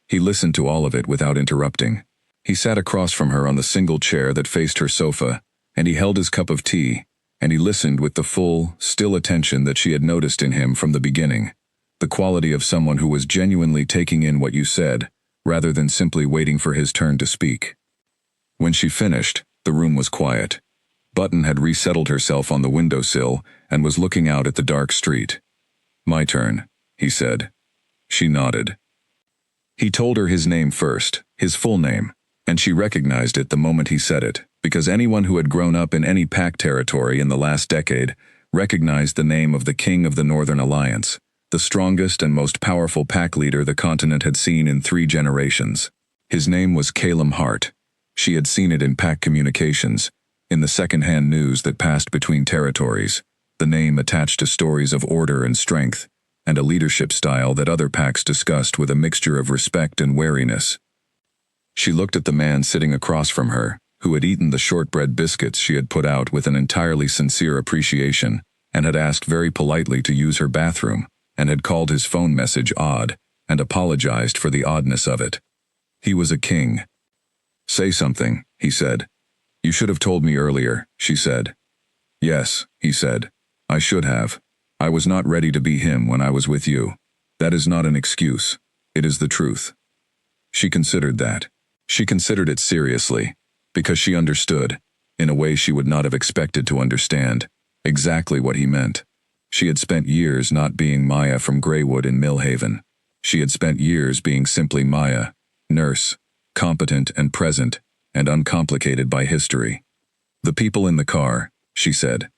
He listened to all of it without interrupting. He sat across from her on the single chair that faced her sofa, and he held his cup of tea, and he listened with the full, still attention that she had noticed in him from the beginning, the quality of someone who was genuinely taking in what you said, rather than simply waiting for his turn to speak. When she finished, the room was quiet. Button had resettled herself on the windowsill and was looking out at the dark street. "My turn," he said. She nodded. He told her his name first, his full name, and she recognized it the moment he said it, because anyone who had grown up in any pack territory in the last decade recognized the name of the King of the Northern Alliance, the strongest and most powerful pack leader the continent had seen in 3 generations. His name was Caleb Hart. She had seen it in pack communications, in the second-hand news that passed between territories, the name attached to stories of order and strength, and a leadership style that other packs discussed with a mixture of respect and wariness. She looked at the man sitting across from her, who had eaten the shortbread biscuits she had put out with an entirely sincere appreciation, and had asked very politely to use her bathroom, and had called his phone message odd, and apologized for the oddness of it. He was a king. "Say something," he said. "You should have told me earlier," she said. "Yes," he said. "I should have. I was not ready to be him when I was with you. That is not an excuse. It is the truth." She considered that. She considered it seriously, because she understood, in a way she would not have expected to understand, exactly what he meant. She had spent years not being Maya from Greywood in Millhaven. She had spent years being simply Maya, nurse, competent and present, and uncomplicated by history. "The people in the car," she said.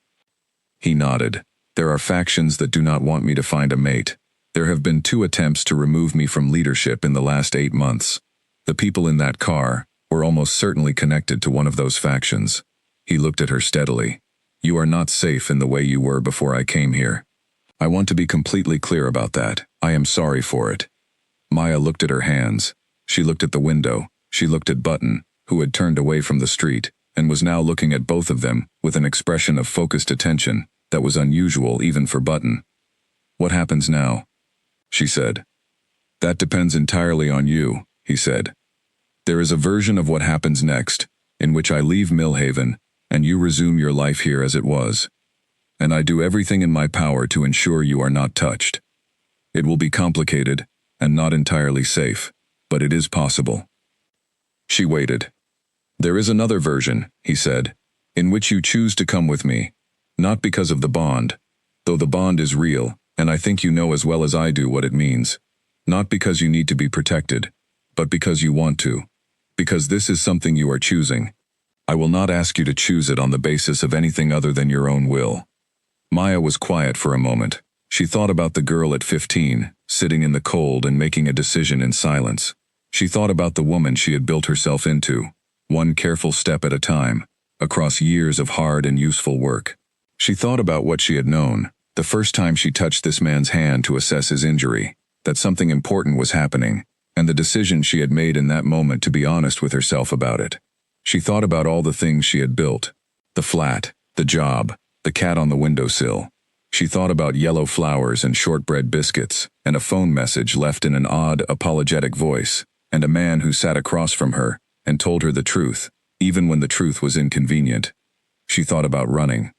He nodded. "There are factions that do not want me to find a mate. There have been 2 attempts to remove me from leadership in the last 8 months. The people in that car were almost certainly connected to one of those factions." He looked at her steadily. "You are not safe in the way you were before I came here. I want to be completely clear about that. I am sorry for it." Maya looked at her hands. She looked at the window. She looked at Button, who had turned away from the street, and was now looking at both of them with an expression of focused attention that was unusual even for Button. "What happens now?" she said. "That depends entirely on you," he said. "There is a version of what happens next, in which I leave Millhaven, and you resume your life here as it was. And I do everything in my power to ensure you are not touched. It will be complicated, and not entirely safe, but it is possible." She waited. "There is another version," he said, "in which you choose to come with me, not because of the bond, though the bond is real, and I think you know as well as I do what it means. Not because you need to be protected, but because you want to. Because this is something you are choosing. I will not ask you to choose it on the basis of anything other than your own will." Maya was quiet for a moment. She thought about the girl at 15, sitting in the cold and making a decision in silence. She thought about the woman she had built herself into, one careful step at a time, across years of hard and useful work. She thought about what she had known, the first time she touched this man's hand to assess his injury, that something important was happening, and the decision she had made in that moment to be honest with herself about it. She thought about all the things she had built, the flat, the job, the cat on the windowsill. She thought about yellow flowers and shortbread biscuits, and a phone message left in an odd, apologetic voice, and a man who sat across from her and told her the truth, even when the truth was inconvenient. She thought about running.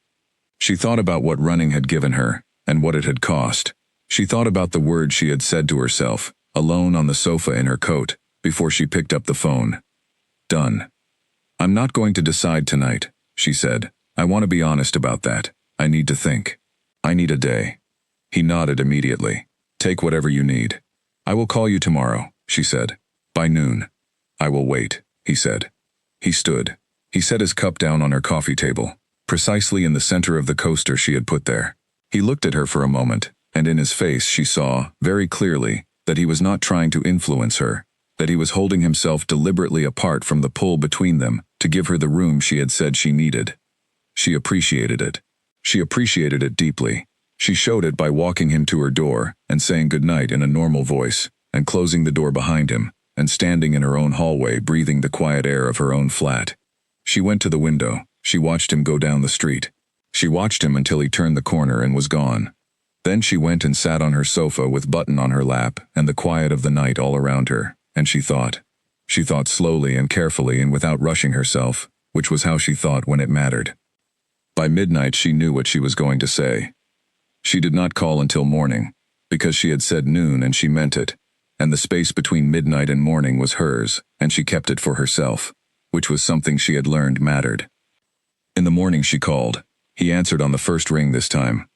She thought about what running had given her, and what it had cost. She thought about the words she had said to herself, alone on the sofa in her coat, before she picked up the phone. "Done. I'm not going to decide tonight," she said. "I want to be honest about that. I need to think. I need a day." He nodded immediately. "Take whatever you need. I will call you tomorrow," she said. "By noon." "I will wait," he said. He stood. He set his cup down on her coffee table, precisely in the center of the coaster she had put there. He looked at her for a moment, and in his face she saw, very clearly, that he was not trying to influence her, that he was holding himself deliberately apart from the pull between them to give her the room she had said she needed. She appreciated it. She appreciated it deeply. She showed it by walking him to her door and saying goodnight in a normal voice, and closing the door behind him, and standing in her own hallway breathing the quiet air of her own flat. She went to the window. She watched him go down the street. She watched him until he turned the corner and was gone. Then she went and sat on her sofa with Button on her lap and the quiet of the night all around her, and she thought. She thought slowly and carefully and without rushing herself, which was how she thought when it mattered. By midnight she knew what she was going to say. She did not call until morning, because she had said noon and she meant it, and the space between midnight and morning was hers, and she kept it for herself, which was something she had learned mattered. In the morning she called. He answered on the first ring this time.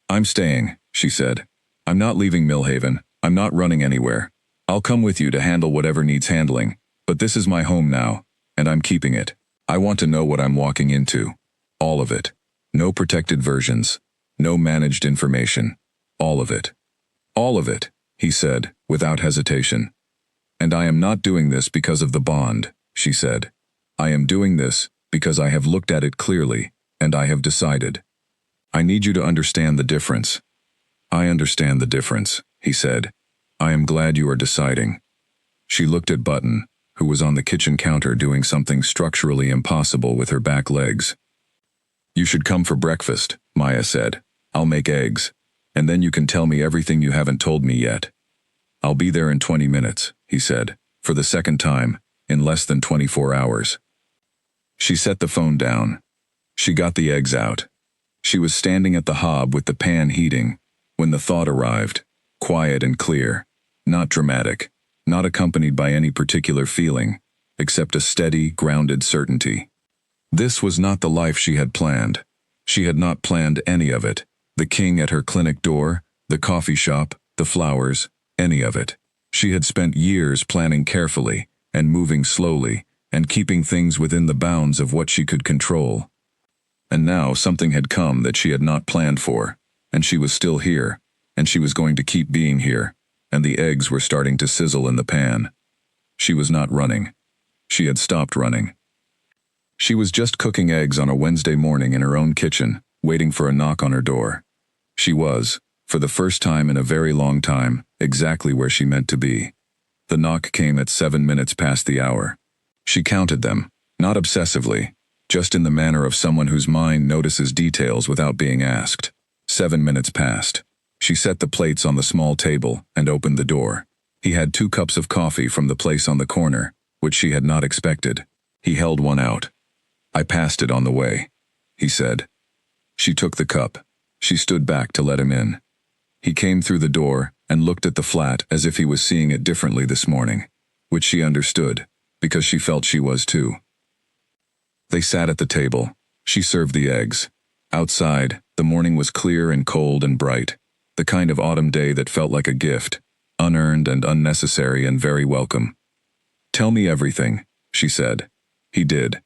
"I'm staying," she said. "I'm not leaving Millhaven. I'm not running anywhere. I'll come with you to handle whatever needs handling, but this is my home now, and I'm keeping it. I want to know what I'm walking into. All of it. No protected versions. No managed information. All of it." "All of it," he said, without hesitation. "And I am not doing this because of the bond," she said. "I am doing this because I have looked at it clearly, and I have decided. I need you to understand the difference." "I understand the difference," he said. "I am glad you are deciding." She looked at Button, who was on the kitchen counter doing something structurally impossible with her back legs. "You should come for breakfast," Maya said. "I'll make eggs, and then you can tell me everything you haven't told me yet." "I'll be there in 20 minutes, he said, for the second time, in less than 24 hours. She set the phone down. She got the eggs out. She was standing at the hob with the pan heating, when the thought arrived, quiet and clear, not dramatic, not accompanied by any particular feeling, except a steady, grounded certainty. This was not the life she had planned. She had not planned any of it. The king at her clinic door, the coffee shop, the flowers, any of it. She had spent years planning carefully, and moving slowly, and keeping things within the bounds of what she could control. And now something had come that she had not planned for, and she was still here, and she was going to keep being here, and the eggs were starting to sizzle in the pan. She was not running. She had stopped running. She was just cooking eggs on a Wednesday morning in her own kitchen, waiting for a knock on her door. She was, for the first time in a very long time, exactly where she meant to be. The knock came at 7 minutes past the hour. She counted them, not obsessively, just in the manner of someone whose mind notices details without being asked. 7 minutes passed. She set the plates on the small table and opened the door. He had 2 cups of coffee from the place on the corner, which she had not expected. He held one out. "I passed it on the way," he said. She took the cup. She stood back to let him in. He came through the door and looked at the flat as if he was seeing it differently this morning, which she understood, because she felt she was too. They sat at the table. She served the eggs. Outside, the morning was clear and cold and bright. The kind of autumn day that felt like a gift, unearned and unnecessary and very welcome. "Tell me everything," she said. He did.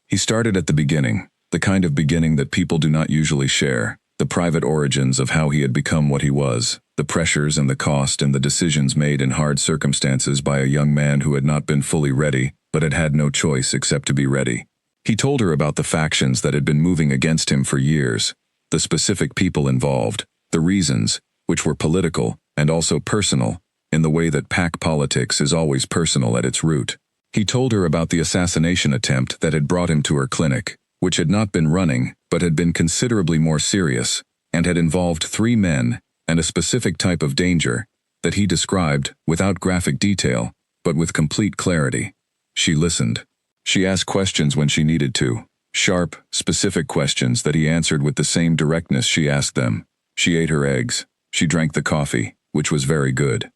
He started at the beginning, the kind of beginning that people do not usually share, the private origins of how he had become what he was, the pressures and the cost and the decisions made in hard circumstances by a young man who had not been fully ready, but had had no choice except to be ready. He told her about the factions that had been moving against him for years, the specific people involved, the reasons, which were political and also personal, in the way that pack politics is always personal at its root. He told her about the assassination attempt that had brought him to her clinic, which had not been running, but had been considerably more serious, and had involved 3 men, and a specific type of danger, that he described, without graphic detail, but with complete clarity. She listened. She asked questions when she needed to, sharp, specific questions that he answered with the same directness she asked them. She ate her eggs. She drank the coffee, which was very good.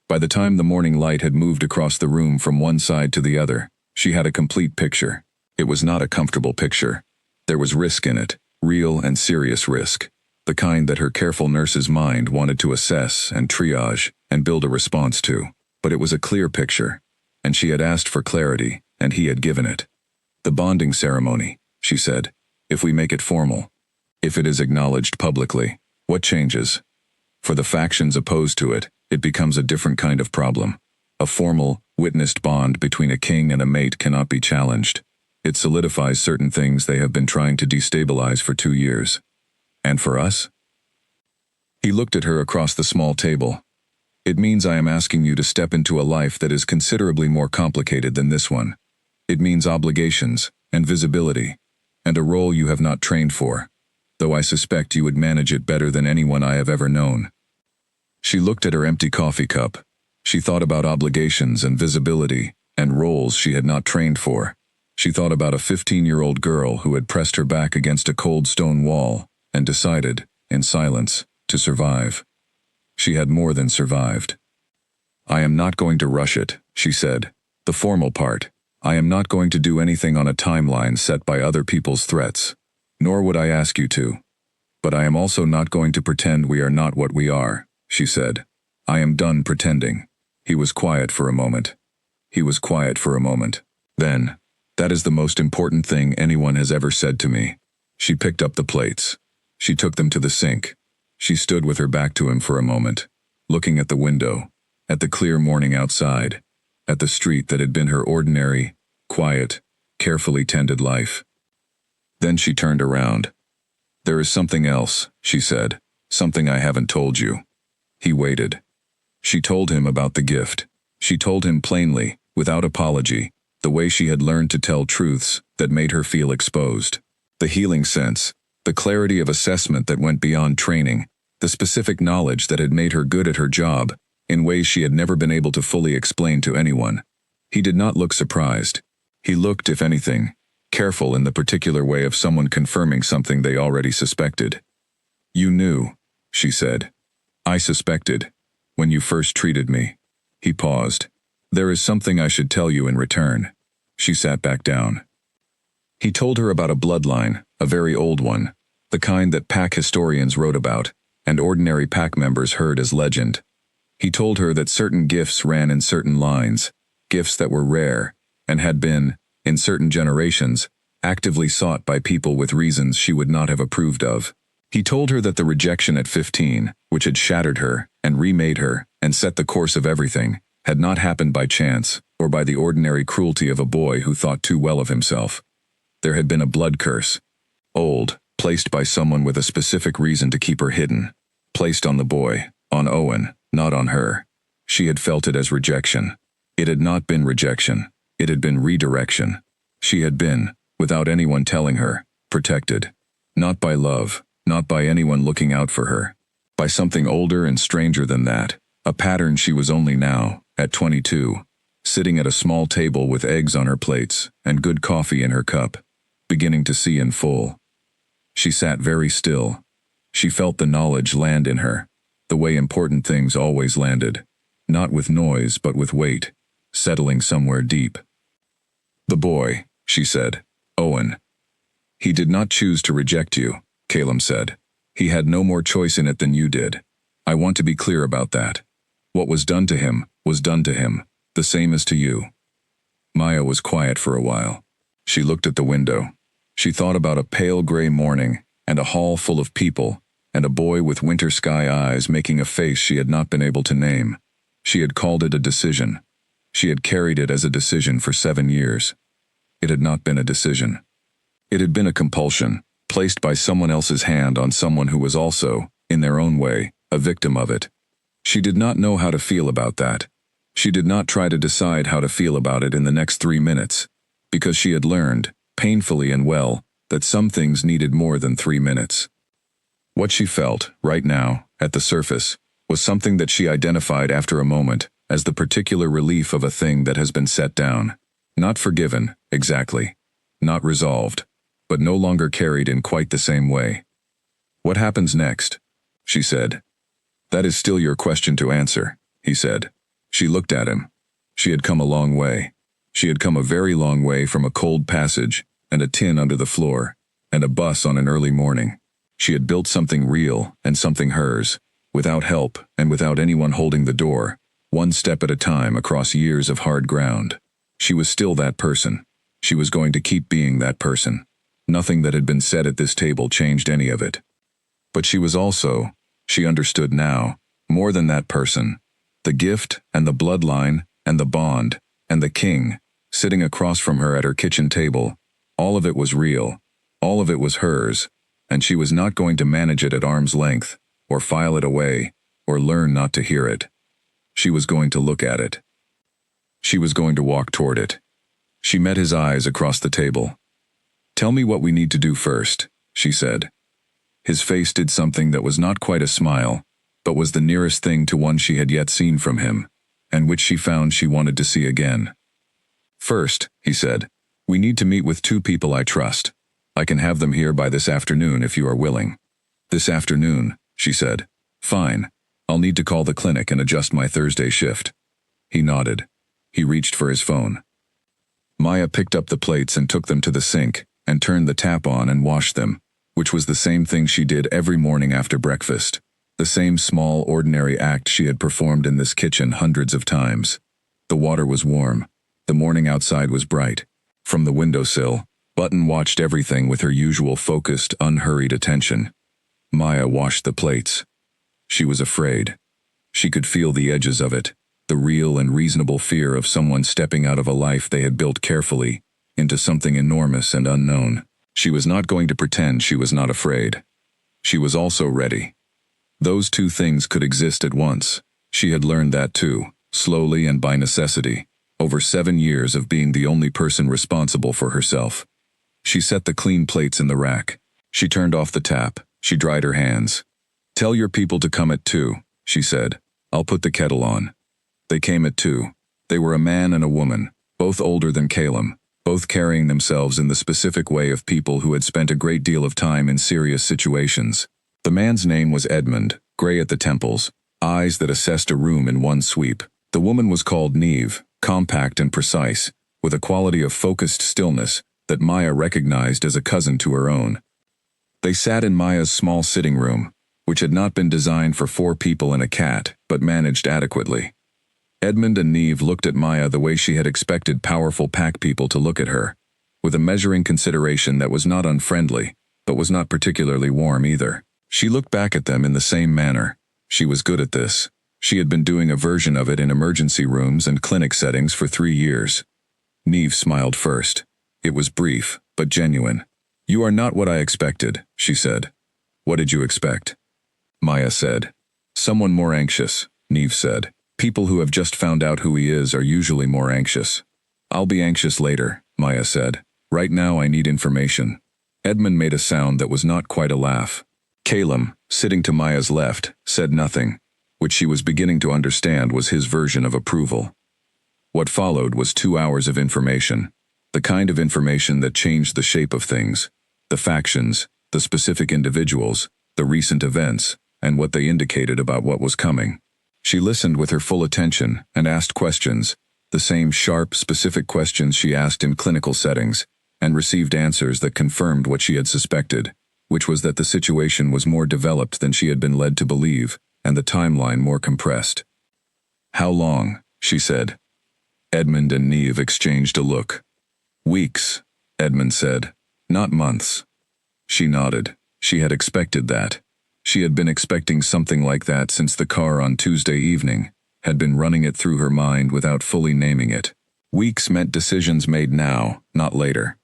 By the time the morning light had moved across the room from one side to the other, she had a complete picture. It was not a comfortable picture. There was risk in it, real and serious risk, the kind that her careful nurse's mind wanted to assess and triage and build a response to. But it was a clear picture, and she had asked for clarity, and he had given it. "The bonding ceremony," she said, "if we make it formal, if it is acknowledged publicly, what changes? For the factions opposed to it, it becomes a different kind of problem. A formal, witnessed bond between a king and a mate cannot be challenged. It solidifies certain things they have been trying to destabilize for 2 years. And for us?" He looked at her across the small table. "It means I am asking you to step into a life that is considerably more complicated than this one. It means obligations, and visibility, and a role you have not trained for, though I suspect you would manage it better than anyone I have ever known." She looked at her empty coffee cup. She thought about obligations and visibility, and roles she had not trained for. She thought about a 15-year-old girl who had pressed her back against a cold stone wall, and decided, in silence, to survive. She had more than survived. "I am not going to rush it," she said. "The formal part. I am not going to do anything on a timeline set by other people's threats. Nor would I ask you to. But I am also not going to pretend we are not what we are," she said. "I am done pretending." He was quiet for a moment. He was quiet for a moment. Then, "That is the most important thing anyone has ever said to me." She picked up the plates. She took them to the sink. She stood with her back to him for a moment, looking at the window, at the clear morning outside, at the street that had been her ordinary, quiet, carefully tended life. Then she turned around. "There is something else," she said, "something I haven't told you." He waited. She told him about the gift. She told him plainly, without apology, the way she had learned to tell truths that made her feel exposed. The healing sense, the clarity of assessment that went beyond training, the specific knowledge that had made her good at her job, in ways she had never been able to fully explain to anyone. He did not look surprised. He looked, if anything, careful in the particular way of someone confirming something they already suspected. "You knew," she said. "I suspected, when you first treated me." He paused. "There is something I should tell you in return." She sat back down. He told her about a bloodline, a very old one, the kind that pack historians wrote about, and ordinary pack members heard as legend. He told her that certain gifts ran in certain lines, gifts that were rare, and had been, in certain generations, actively sought by people with reasons she would not have approved of. He told her that the rejection at 15, which had shattered her, and remade her, and set the course of everything, had not happened by chance, or by the ordinary cruelty of a boy who thought too well of himself. There had been a blood curse. Old, placed by someone with a specific reason to keep her hidden. Placed on the boy, on Owen, not on her. She had felt it as rejection. It had not been rejection. It had been redirection. She had been, without anyone telling her, protected. Not by love, not by anyone looking out for her. By something older and stranger than that. A pattern she was only now, at 22, sitting at a small table with eggs on her plates and good coffee in her cup, beginning to see in full. She sat very still. She felt the knowledge land in her, the way important things always landed, not with noise but with weight, settling somewhere deep. "The boy," she said, "Owen. He did not choose to reject you," Calum said. He had no more choice in it than you did. I want to be clear about that. What was done to him was done to him, the same as to you." Maya was quiet for a while. She looked at the window. She thought about a pale gray morning, and a hall full of people, and a boy with winter sky eyes making a face she had not been able to name. She had called it a decision. She had carried it as a decision for 7 years. It had not been a decision. It had been a compulsion, placed by someone else's hand on someone who was also, in their own way, a victim of it. She did not know how to feel about that. She did not try to decide how to feel about it in the next 3 minutes, because she had learned, painfully and well, that some things needed more than 3 minutes. What she felt, right now, at the surface, was something that she identified after a moment as the particular relief of a thing that has been set down. Not forgiven, exactly. Not resolved, but no longer carried in quite the same way. "What happens next?" she said. "That is still your question to answer," he said. She looked at him. She had come a long way. She had come a very long way from a cold passage, and a tin under the floor, and a bus on an early morning. She had built something real and something hers, without help and without anyone holding the door, one step at a time across years of hard ground. She was still that person. She was going to keep being that person. Nothing that had been said at this table changed any of it. But she was also, she understood now, more than that person. The gift and the bloodline and the bond and the king, sitting across from her at her kitchen table, all of it was real. All of it was hers, and she was not going to manage it at arm's length, or file it away, or learn not to hear it. She was going to look at it. She was going to walk toward it. She met his eyes across the table. "Tell me what we need to do first," she said. His face did something that was not quite a smile, but was the nearest thing to one she had yet seen from him, and which she found she wanted to see again. "First," he said, "we need to meet with 2 people I trust. I can have them here by this afternoon if you are willing." "This afternoon," she said. "Fine. I'll need to call the clinic and adjust my Thursday shift." He nodded. He reached for his phone. Maya picked up the plates and took them to the sink, and turned the tap on and washed them, which was the same thing she did every morning after breakfast. The same small, ordinary act she had performed in this kitchen hundreds of times. The water was warm. The morning outside was bright. From the windowsill, Button watched everything with her usual focused, unhurried attention. Maya washed the plates. She was afraid. She could feel the edges of it, the real and reasonable fear of someone stepping out of a life they had built carefully, into something enormous and unknown. She was not going to pretend she was not afraid. She was also ready. Those 2 things could exist at once. She had learned that too, slowly and by necessity, over 7 years of being the only person responsible for herself. She set the clean plates in the rack. She turned off the tap. She dried her hands. "Tell your people to come at 2, she said. "I'll put the kettle on." They came at 2. They were a man and a woman, both older than Calum, both carrying themselves in the specific way of people who had spent a great deal of time in serious situations. The man's name was Edmund, gray at the temples, eyes that assessed a room in one sweep. The woman was called Neve, compact and precise, with a quality of focused stillness that Maya recognized as a cousin to her own. They sat in Maya's small sitting room, which had not been designed for 4 people and a cat, but managed adequately. Edmund and Neve looked at Maya the way she had expected powerful pack people to look at her, with a measuring consideration that was not unfriendly, but was not particularly warm either. She looked back at them in the same manner. She was good at this. She had been doing a version of it in emergency rooms and clinic settings for 3 years. Neve smiled first. It was brief, but genuine. "You are not what I expected," she said. "What did you expect?" Maya said. "Someone more anxious," Neve said. "People who have just found out who he is are usually more anxious." "I'll be anxious later," Maya said. "Right now I need information." Edmund made a sound that was not quite a laugh. Calum, sitting to Maya's left, said nothing, which she was beginning to understand was his version of approval. What followed was 2 hours of information, the kind of information that changed the shape of things, the factions, the specific individuals, the recent events, and what they indicated about what was coming. She listened with her full attention and asked questions, the same sharp, specific questions she asked in clinical settings, and received answers that confirmed what she had suspected. which was that the situation was more developed than she had been led to believe, and the timeline more compressed. "How long?" she said. Edmund and Niamh exchanged a look. "Weeks," Edmund said. "Not months." She nodded. She had expected that. She had been expecting something like that since the car on Tuesday evening, had been running it through her mind without fully naming it. Weeks meant decisions made now, not later.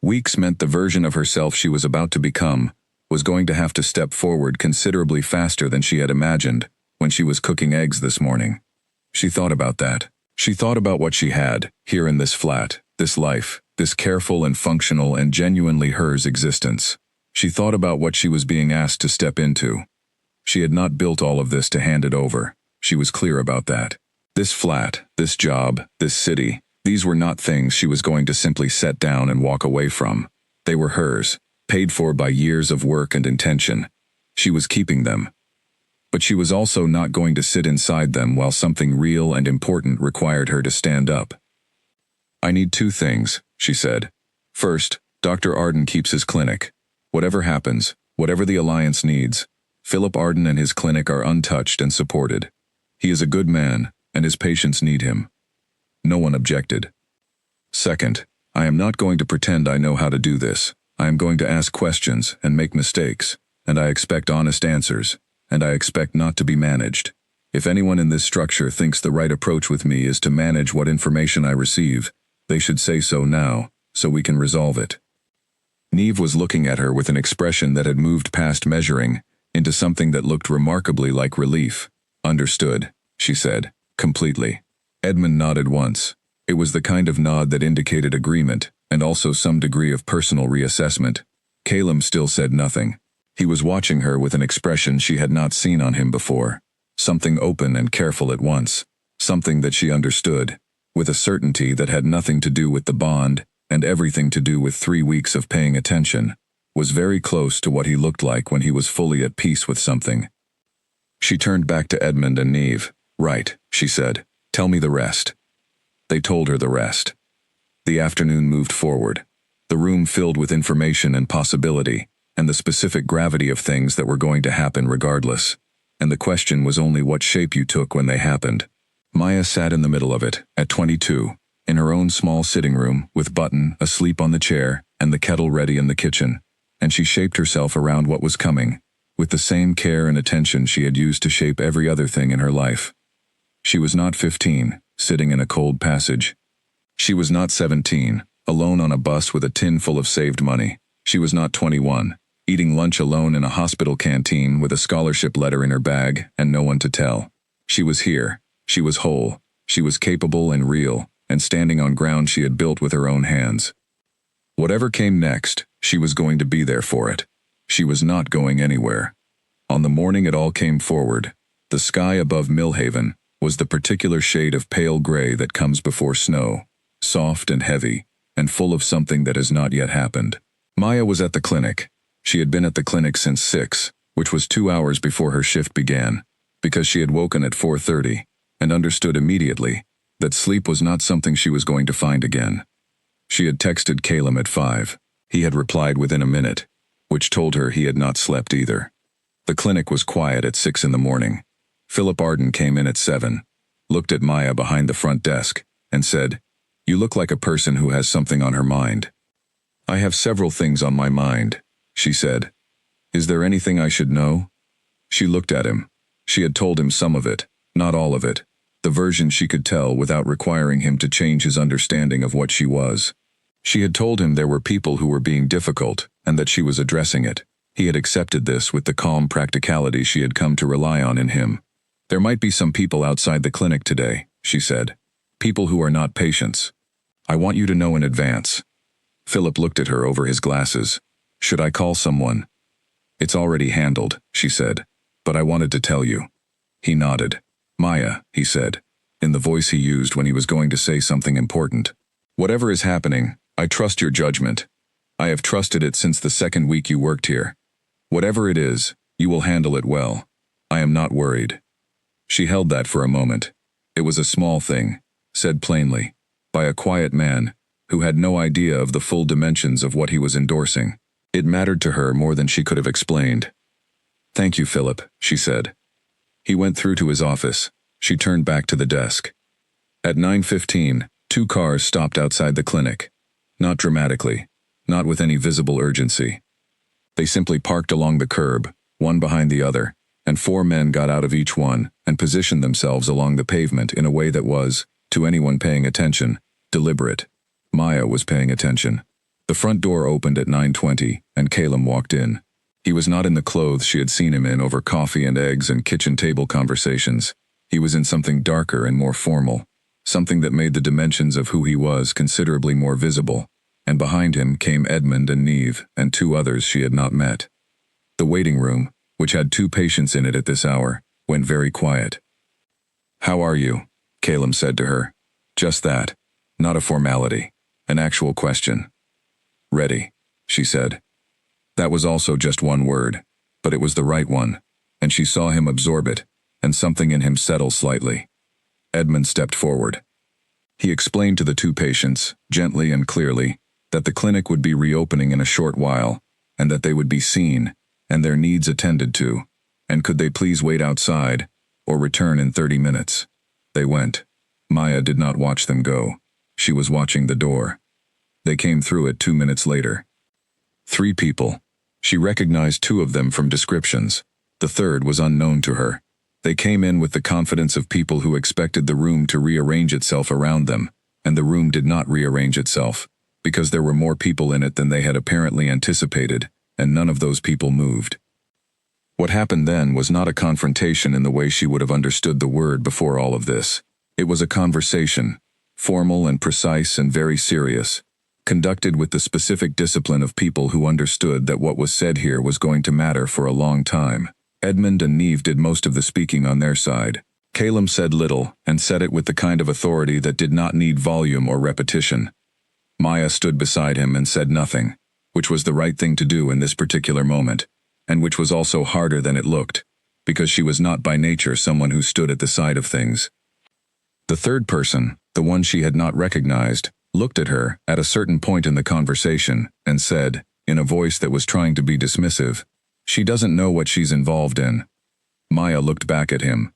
Weeks meant the version of herself she was about to become was going to have to step forward considerably faster than she had imagined when she was cooking eggs this morning. She thought about that. She thought about what she had, here in this flat, this life, this careful and functional and genuinely hers existence. She thought about what she was being asked to step into. She had not built all of this to hand it over. She was clear about that. This flat, this job, this city, these were not things she was going to simply set down and walk away from. They were hers, paid for by years of work and intention. She was keeping them. But she was also not going to sit inside them while something real and important required her to stand up. "I need two things," she said. "First, Dr. Arden keeps his clinic. Whatever happens, whatever the Alliance needs, Philip Arden and his clinic are untouched and supported. He is a good man, and his patients need him." No one objected. "Second, I am not going to pretend I know how to do this. I am going to ask questions and make mistakes, and I expect honest answers, and I expect not to be managed. If anyone in this structure thinks the right approach with me is to manage what information I receive, they should say so now, so we can resolve it." Niamh was looking at her with an expression that had moved past measuring into something that looked remarkably like relief. "Understood," she said, completely. Edmund nodded once. It was the kind of nod that indicated agreement, and also some degree of personal reassessment. Calum still said nothing. He was watching her with an expression she had not seen on him before. Something open and careful at once. Something that she understood, with a certainty that had nothing to do with the bond, and everything to do with 3 weeks of paying attention, was very close to what he looked like when he was fully at peace with something. She turned back to Edmund and Niamh. "Right," she said. "Tell me the rest." They told her the rest. The afternoon moved forward. The room filled with information and possibility, and the specific gravity of things that were going to happen regardless. And the question was only what shape you took when they happened. Maya sat in the middle of it, at 22, in her own small sitting room, with Button asleep on the chair and the kettle ready in the kitchen, and she shaped herself around what was coming, with the same care and attention she had used to shape every other thing in her life. She was not 15, sitting in a cold passage. She was not 17, alone on a bus with a tin full of saved money. She was not 21, eating lunch alone in a hospital canteen with a scholarship letter in her bag and no one to tell. She was here. She was whole. She was capable and real, and standing on ground she had built with her own hands. Whatever came next, she was going to be there for it. She was not going anywhere. On the morning it all came forward, the sky above Millhaven was the particular shade of pale gray that comes before snow, soft and heavy, and full of something that has not yet happened. Maya was at the clinic. She had been at the clinic since 6, which was 2 hours before her shift began, because she had woken at 4:30, and understood immediately that sleep was not something she was going to find again. She had texted Calum at 5. He had replied within a minute, which told her he had not slept either. The clinic was quiet at 6 in the morning. Philip Arden came in at 7, looked at Maya behind the front desk, and said, "You look like a person who has something on her mind." "I have several things on my mind," she said. "Is there anything I should know?" She looked at him. She had told him some of it, not all of it, the version she could tell without requiring him to change his understanding of what she was. She had told him there were people who were being difficult, and that she was addressing it. He had accepted this with the calm practicality she had come to rely on in him. "There might be some people outside the clinic today," she said. "People who are not patients. I want you to know in advance." Philip looked at her over his glasses. "Should I call someone?" "It's already handled," she said. "But I wanted to tell you." He nodded. "Maya," he said, in the voice he used when he was going to say something important. "Whatever is happening, I trust your judgment. I have trusted it since the second week you worked here. Whatever it is, you will handle it well. I am not worried." She held that for a moment. It was a small thing, said plainly, by a quiet man who had no idea of the full dimensions of what he was endorsing. It mattered to her more than she could have explained. "Thank you, Philip," she said. He went through to his office. She turned back to the desk. At 9:15, 2 cars stopped outside the clinic. Not dramatically, not with any visible urgency. They simply parked along the curb, one behind the other, and 4 men got out of each one and positioned themselves along the pavement in a way that was, to anyone paying attention, deliberate. Maya was paying attention. The front door opened at 9:20, and Calum walked in. He was not in the clothes she had seen him in over coffee and eggs and kitchen table conversations. He was in something darker and more formal, something that made the dimensions of who he was considerably more visible, and behind him came Edmund and Neve and 2 others she had not met. The waiting room, which had 2 patients in it at this hour, went very quiet. "How are you?" Calum said to her. Just that. Not a formality. An actual question. "Ready," she said. That was also just one word, but it was the right one, and she saw him absorb it, and something in him settle slightly. Edmund stepped forward. He explained to the 2 patients, gently and clearly, that the clinic would be reopening in a short while, and that they would be seen, and their needs attended to, and could they please wait outside, or return in 30 minutes. They went. Maya did not watch them go. She was watching the door. They came through it 2 minutes later. 3 people. She recognized 2 of them from descriptions. The third was unknown to her. They came in with the confidence of people who expected the room to rearrange itself around them, and the room did not rearrange itself, because there were more people in it than they had apparently anticipated, and none of those people moved. What happened then was not a confrontation in the way she would have understood the word before all of this. It was a conversation, formal and precise and very serious, conducted with the specific discipline of people who understood that what was said here was going to matter for a long time. Edmund and Neve did most of the speaking on their side. Calum said little, and said it with the kind of authority that did not need volume or repetition. Maya stood beside him and said nothing, which was the right thing to do in this particular moment, and which was also harder than it looked, because she was not by nature someone who stood at the side of things. The third person, the one she had not recognized, looked at her at a certain point in the conversation and said, in a voice that was trying to be dismissive, "She doesn't know what she's involved in." Maya looked back at him.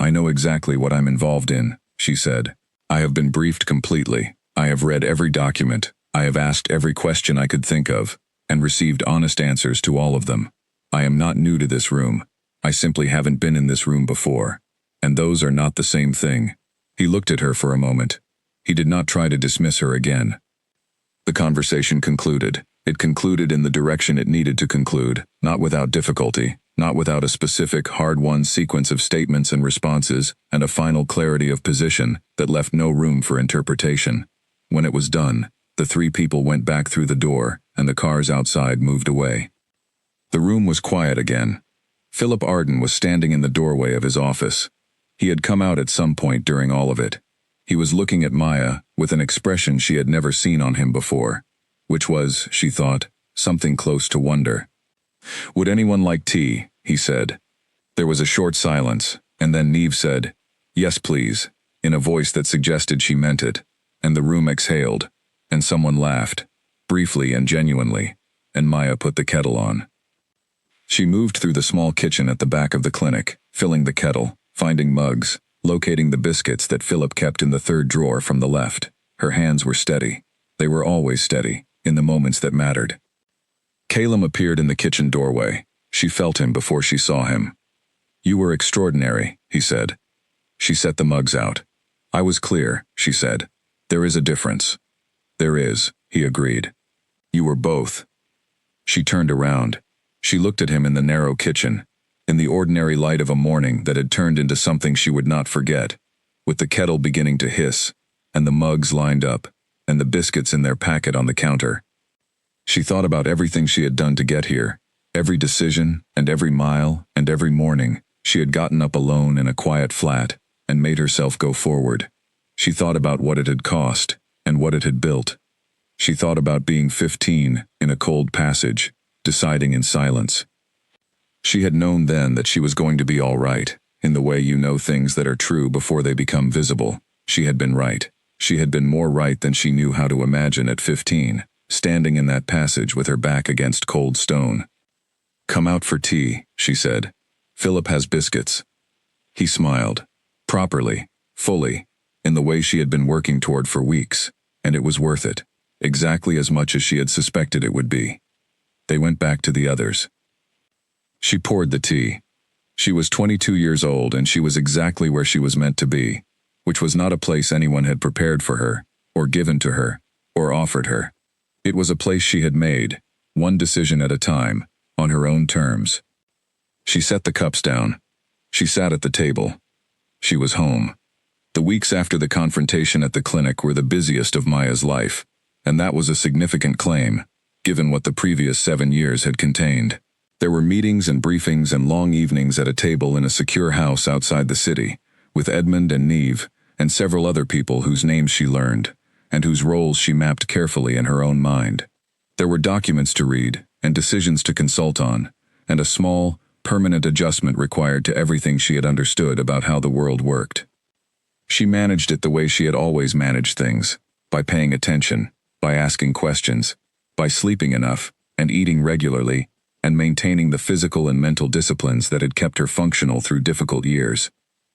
"I know exactly what I'm involved in," she said. "I have been briefed completely. I have read every document. I have asked every question I could think of, and received honest answers to all of them. I am not new to this room. I simply haven't been in this room before. And those are not the same thing." He looked at her for a moment. He did not try to dismiss her again. The conversation concluded. It concluded in the direction it needed to conclude, not without difficulty, not without a specific, hard-won sequence of statements and responses, and a final clarity of position that left no room for interpretation. When it was done, the 3 people went back through the door, and the cars outside moved away. The room was quiet again. Philip Arden was standing in the doorway of his office. He had come out at some point during all of it. He was looking at Maya with an expression she had never seen on him before, which was, she thought, something close to wonder. "Would anyone like tea?" he said. There was a short silence, and then Neve said, "Yes, please," in a voice that suggested she meant it, and the room exhaled, and someone laughed, briefly and genuinely, and Maya put the kettle on. She moved through the small kitchen at the back of the clinic, filling the kettle, finding mugs, locating the biscuits that Philip kept in the 3rd drawer from the left. Her hands were steady. They were always steady, in the moments that mattered. Calum appeared in the kitchen doorway. She felt him before she saw him. "You were extraordinary," he said. She set the mugs out. "I was clear," she said. "There is a difference." "There is," he agreed. "You were both." She turned around. She looked at him in the narrow kitchen, in the ordinary light of a morning that had turned into something she would not forget, with the kettle beginning to hiss, and the mugs lined up, and the biscuits in their packet on the counter. She thought about everything she had done to get here, every decision, and every mile, and every morning she had gotten up alone in a quiet flat, and made herself go forward. She thought about what it had cost, and what it had built. She thought about being 15, in a cold passage, deciding in silence. She had known then that she was going to be all right, in the way you know things that are true before they become visible. She had been right. She had been more right than she knew how to imagine at 15. standing in that passage with her back against cold stone. "Come out for tea," she said. "Philip has biscuits." He smiled. Properly, fully, in the way she had been working toward for weeks, and it was worth it, exactly as much as she had suspected it would be. They went back to the others. She poured the tea. She was 22 years old, and she was exactly where she was meant to be, which was not a place anyone had prepared for her, or given to her, or offered her. It was a place she had made, one decision at a time, on her own terms. She set the cups down. She sat at the table. She was home. The weeks after the confrontation at the clinic were the busiest of Maya's life, and that was a significant claim, given what the previous 7 years had contained. There were meetings and briefings and long evenings at a table in a secure house outside the city, with Edmund and Neve, and several other people whose names she learned, and whose roles she mapped carefully in her own mind. There were documents to read, and decisions to consult on, and a small, permanent adjustment required to everything she had understood about how the world worked. She managed it the way she had always managed things, by paying attention, by asking questions, by sleeping enough, and eating regularly, and maintaining the physical and mental disciplines that had kept her functional through difficult years.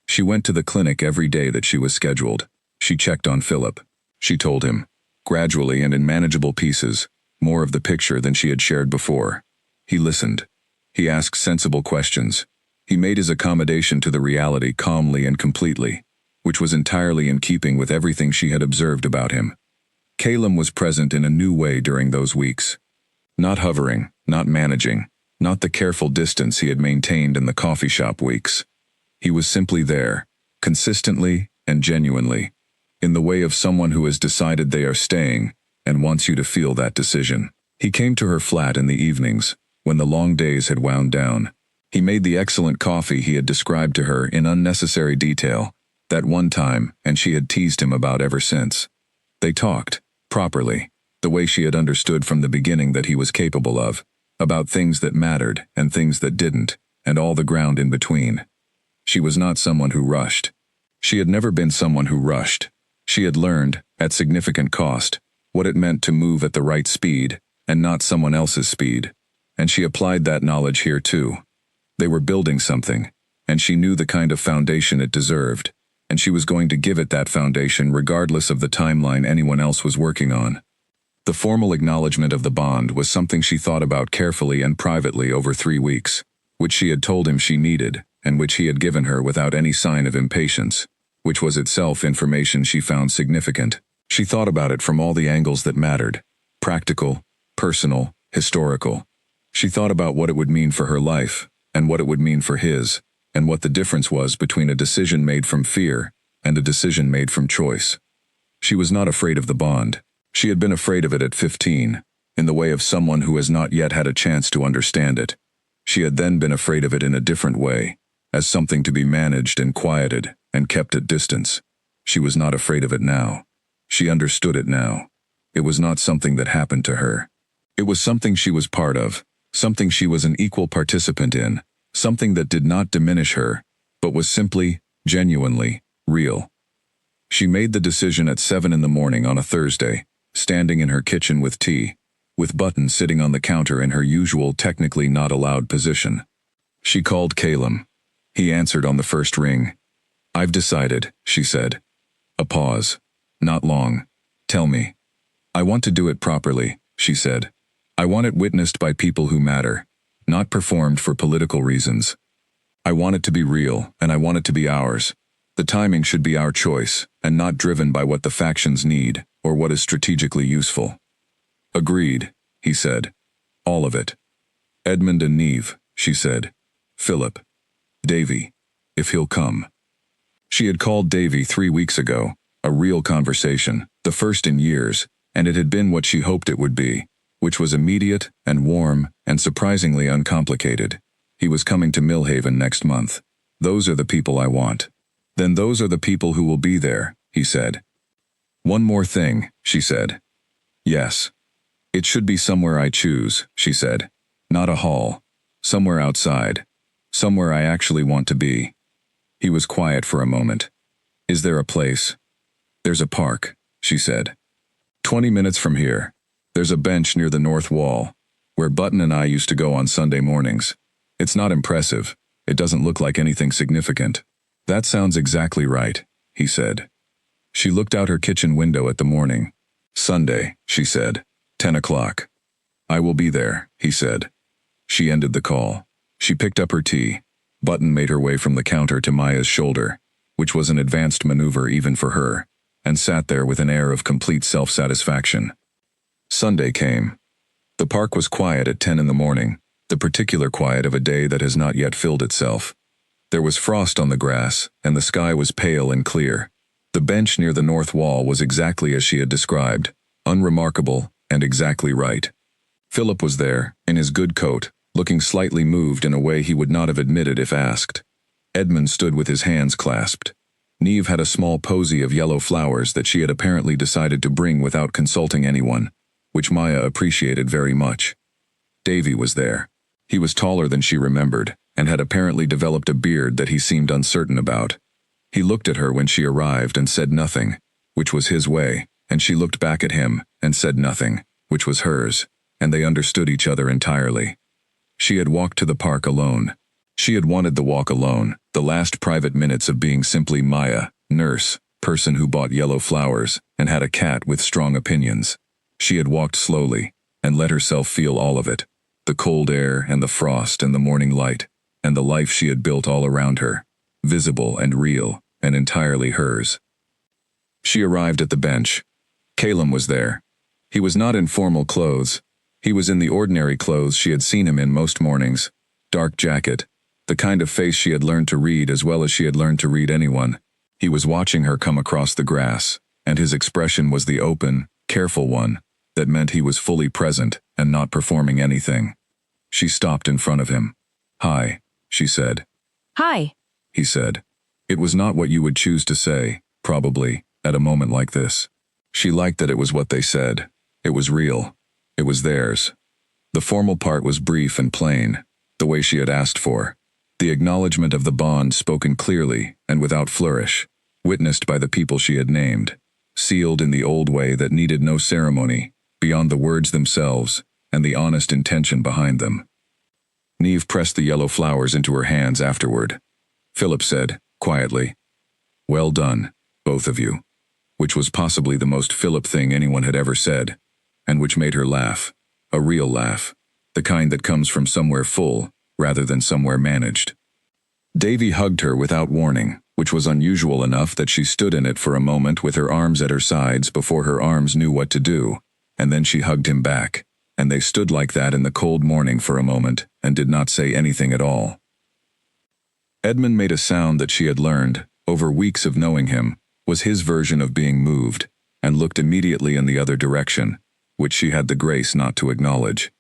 She went to the clinic every day that she was scheduled. She checked on Philip. She told him, gradually and in manageable pieces, more of the picture than she had shared before. He listened. He asked sensible questions. He made his accommodation to the reality calmly and completely, which was entirely in keeping with everything she had observed about him. Calum was present in a new way during those weeks. Not hovering, not managing, not the careful distance he had maintained in the coffee shop weeks. He was simply there, consistently and genuinely, in the way of someone who has decided they are staying and wants you to feel that decision. He came to her flat in the evenings, when the long days had wound down. He made the excellent coffee he had described to her in unnecessary detail, that one time, and she had teased him about ever since. They talked, properly, the way she had understood from the beginning that he was capable of, about things that mattered and things that didn't, and all the ground in between. She was not someone who rushed. She had never been someone who rushed. She had learned, at significant cost, what it meant to move at the right speed, and not someone else's speed, and she applied that knowledge here too. They were building something, and she knew the kind of foundation it deserved, and she was going to give it that foundation regardless of the timeline anyone else was working on. The formal acknowledgement of the bond was something she thought about carefully and privately over 3 weeks, which she had told him she needed, and which he had given her without any sign of impatience, which was itself information she found significant. She thought about it from all the angles that mattered: practical, personal, historical. She thought about what it would mean for her life, and what it would mean for his, and what the difference was between a decision made from fear and a decision made from choice. She was not afraid of the bond. She had been afraid of it at 15, in the way of someone who has not yet had a chance to understand it. She had then been afraid of it in a different way, as something to be managed and quieted and kept at distance. She was not afraid of it now. She understood it now. It was not something that happened to her. It was something she was part of, something she was an equal participant in, something that did not diminish her, but was simply, genuinely, real. She made the decision at 7 in the morning on a Thursday, standing in her kitchen with tea, with Button sitting on the counter in her usual technically not allowed position. She called Calum. He answered on the first ring. "I've decided," she said. A pause. "Not long. Tell me." "I want to do it properly," she said. "I want it witnessed by people who matter, not performed for political reasons. I want it to be real, and I want it to be ours. The timing should be our choice, and not driven by what the factions need, or what is strategically useful." "Agreed," he said. "All of it. Edmund and Neve," she said. "Philip. Davy, if he'll come." She had called Davy 3 weeks ago, a real conversation, the first in years, and it had been what she hoped it would be, which was immediate and warm and surprisingly uncomplicated. He was coming to Millhaven next month. "Those are the people I want." "Then those are the people who will be there," he said. "One more thing," she said. "Yes. It should be somewhere I choose," she said. "Not a hall. Somewhere outside. Somewhere I actually want to be." He was quiet for a moment. "Is there a place?" "There's a park," she said. 20 minutes from here." There's a bench near the north wall, where Button and I used to go on Sunday mornings. It's not impressive. It doesn't look like anything significant. That sounds exactly right, he said. She looked out her kitchen window at the morning. Sunday, she said. 10 o'clock. I will be there, he said. She ended the call. She picked up her tea. Button made her way from the counter to Maya's shoulder, which was an advanced maneuver even for her, and sat there with an air of complete self-satisfaction. Sunday came. The park was quiet at 10 in the morning, the particular quiet of a day that has not yet filled itself. There was frost on the grass, and the sky was pale and clear. The bench near the north wall was exactly as she had described, unremarkable and exactly right. Philip was there, in his good coat, looking slightly moved in a way he would not have admitted if asked. Edmund stood with his hands clasped. Niamh had a small posy of yellow flowers that she had apparently decided to bring without consulting anyone, which Maya appreciated very much. Davy was there. He was taller than she remembered, and had apparently developed a beard that he seemed uncertain about. He looked at her when she arrived and said nothing, which was his way, and she looked back at him and said nothing, which was hers, and they understood each other entirely. She had walked to the park alone. She had wanted the walk alone, the last private minutes of being simply Maya, nurse, person who bought yellow flowers, and had a cat with strong opinions. She had walked slowly, and let herself feel all of it, the cold air and the frost and the morning light, and the life she had built all around her, visible and real, and entirely hers. She arrived at the bench. Calum was there. He was not in formal clothes. He was in the ordinary clothes she had seen him in most mornings. Dark jacket, the kind of face she had learned to read as well as she had learned to read anyone. He was watching her come across the grass, and his expression was the open, careful one, that meant he was fully present and not performing anything. She stopped in front of him. "Hi," she said. "Hi," he said. It was not what you would choose to say, probably, at a moment like this. She liked that it was what they said. It was real. It was theirs. The formal part was brief and plain, the way she had asked for. The acknowledgement of the bond spoken clearly and without flourish, witnessed by the people she had named, sealed in the old way that needed no ceremony, beyond the words themselves and the honest intention behind them. Niamh pressed the yellow flowers into her hands afterward. Philip said, quietly, "Well done, both of you," which was possibly the most Philip thing anyone had ever said, and which made her laugh, a real laugh, the kind that comes from somewhere full, rather than somewhere managed. Davy hugged her without warning, which was unusual enough that she stood in it for a moment with her arms at her sides before her arms knew what to do, and then she hugged him back, and they stood like that in the cold morning for a moment and did not say anything at all. Edmund made a sound that she had learned, over weeks of knowing him, was his version of being moved, and looked immediately in the other direction, which she had the grace not to acknowledge.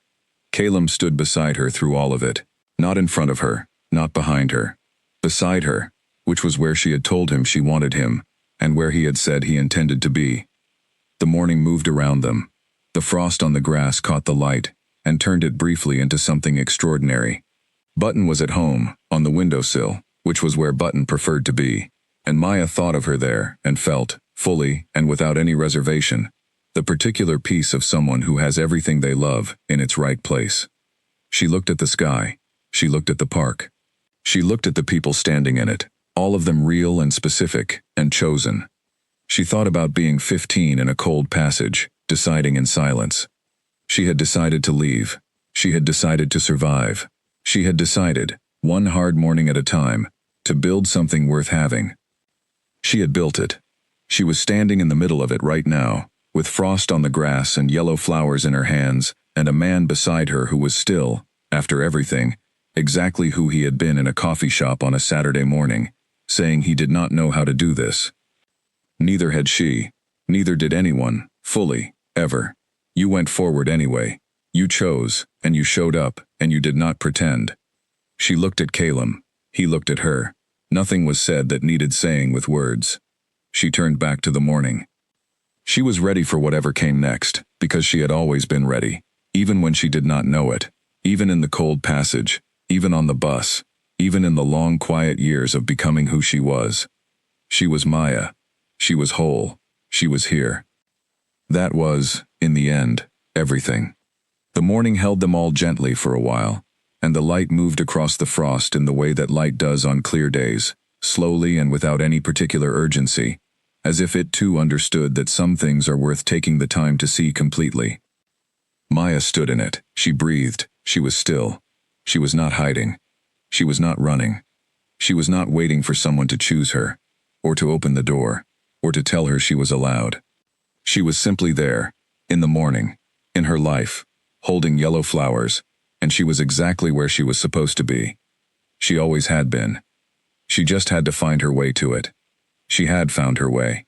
Calum stood beside her through all of it, not in front of her, not behind her, beside her, which was where she had told him she wanted him, and where he had said he intended to be. The morning moved around them. The frost on the grass caught the light, and turned it briefly into something extraordinary. Button was at home, on the windowsill, which was where Button preferred to be, and Maya thought of her there, and felt, fully and without any reservation, the particular peace of someone who has everything they love in its right place. She looked at the sky. She looked at the park. She looked at the people standing in it, all of them real and specific, and chosen. She thought about being 15 in a cold passage, deciding in silence. She had decided to leave. She had decided to survive. She had decided, one hard morning at a time, to build something worth having. She had built it. She was standing in the middle of it right now, with frost on the grass and yellow flowers in her hands, and a man beside her who was still, after everything, exactly who he had been in a coffee shop on a Saturday morning, saying he did not know how to do this. Neither had she. Neither did anyone, fully, ever. You went forward anyway. You chose, and you showed up, and you did not pretend. She looked at Calum. He looked at her. Nothing was said that needed saying with words. She turned back to the morning. She was ready for whatever came next, because she had always been ready, even when she did not know it, even in the cold passage, even on the bus, even in the long quiet years of becoming who she was. She was Maya. She was whole. She was here. That was, in the end, Everything. The morning held them all gently for a while, and the light moved across the frost in the way that light does on clear days, slowly and without any particular urgency, as if it too understood that some things are worth taking the time to see completely. Maya stood in it. She breathed. She was still. She was not hiding. She was not running. She was not waiting for someone to choose her, or to open the door, or to tell her she was allowed. She was simply there, in the morning, in her life, holding yellow flowers, and she was exactly where she was supposed to be. She always had been. She just had to find her way to it. She had found her way.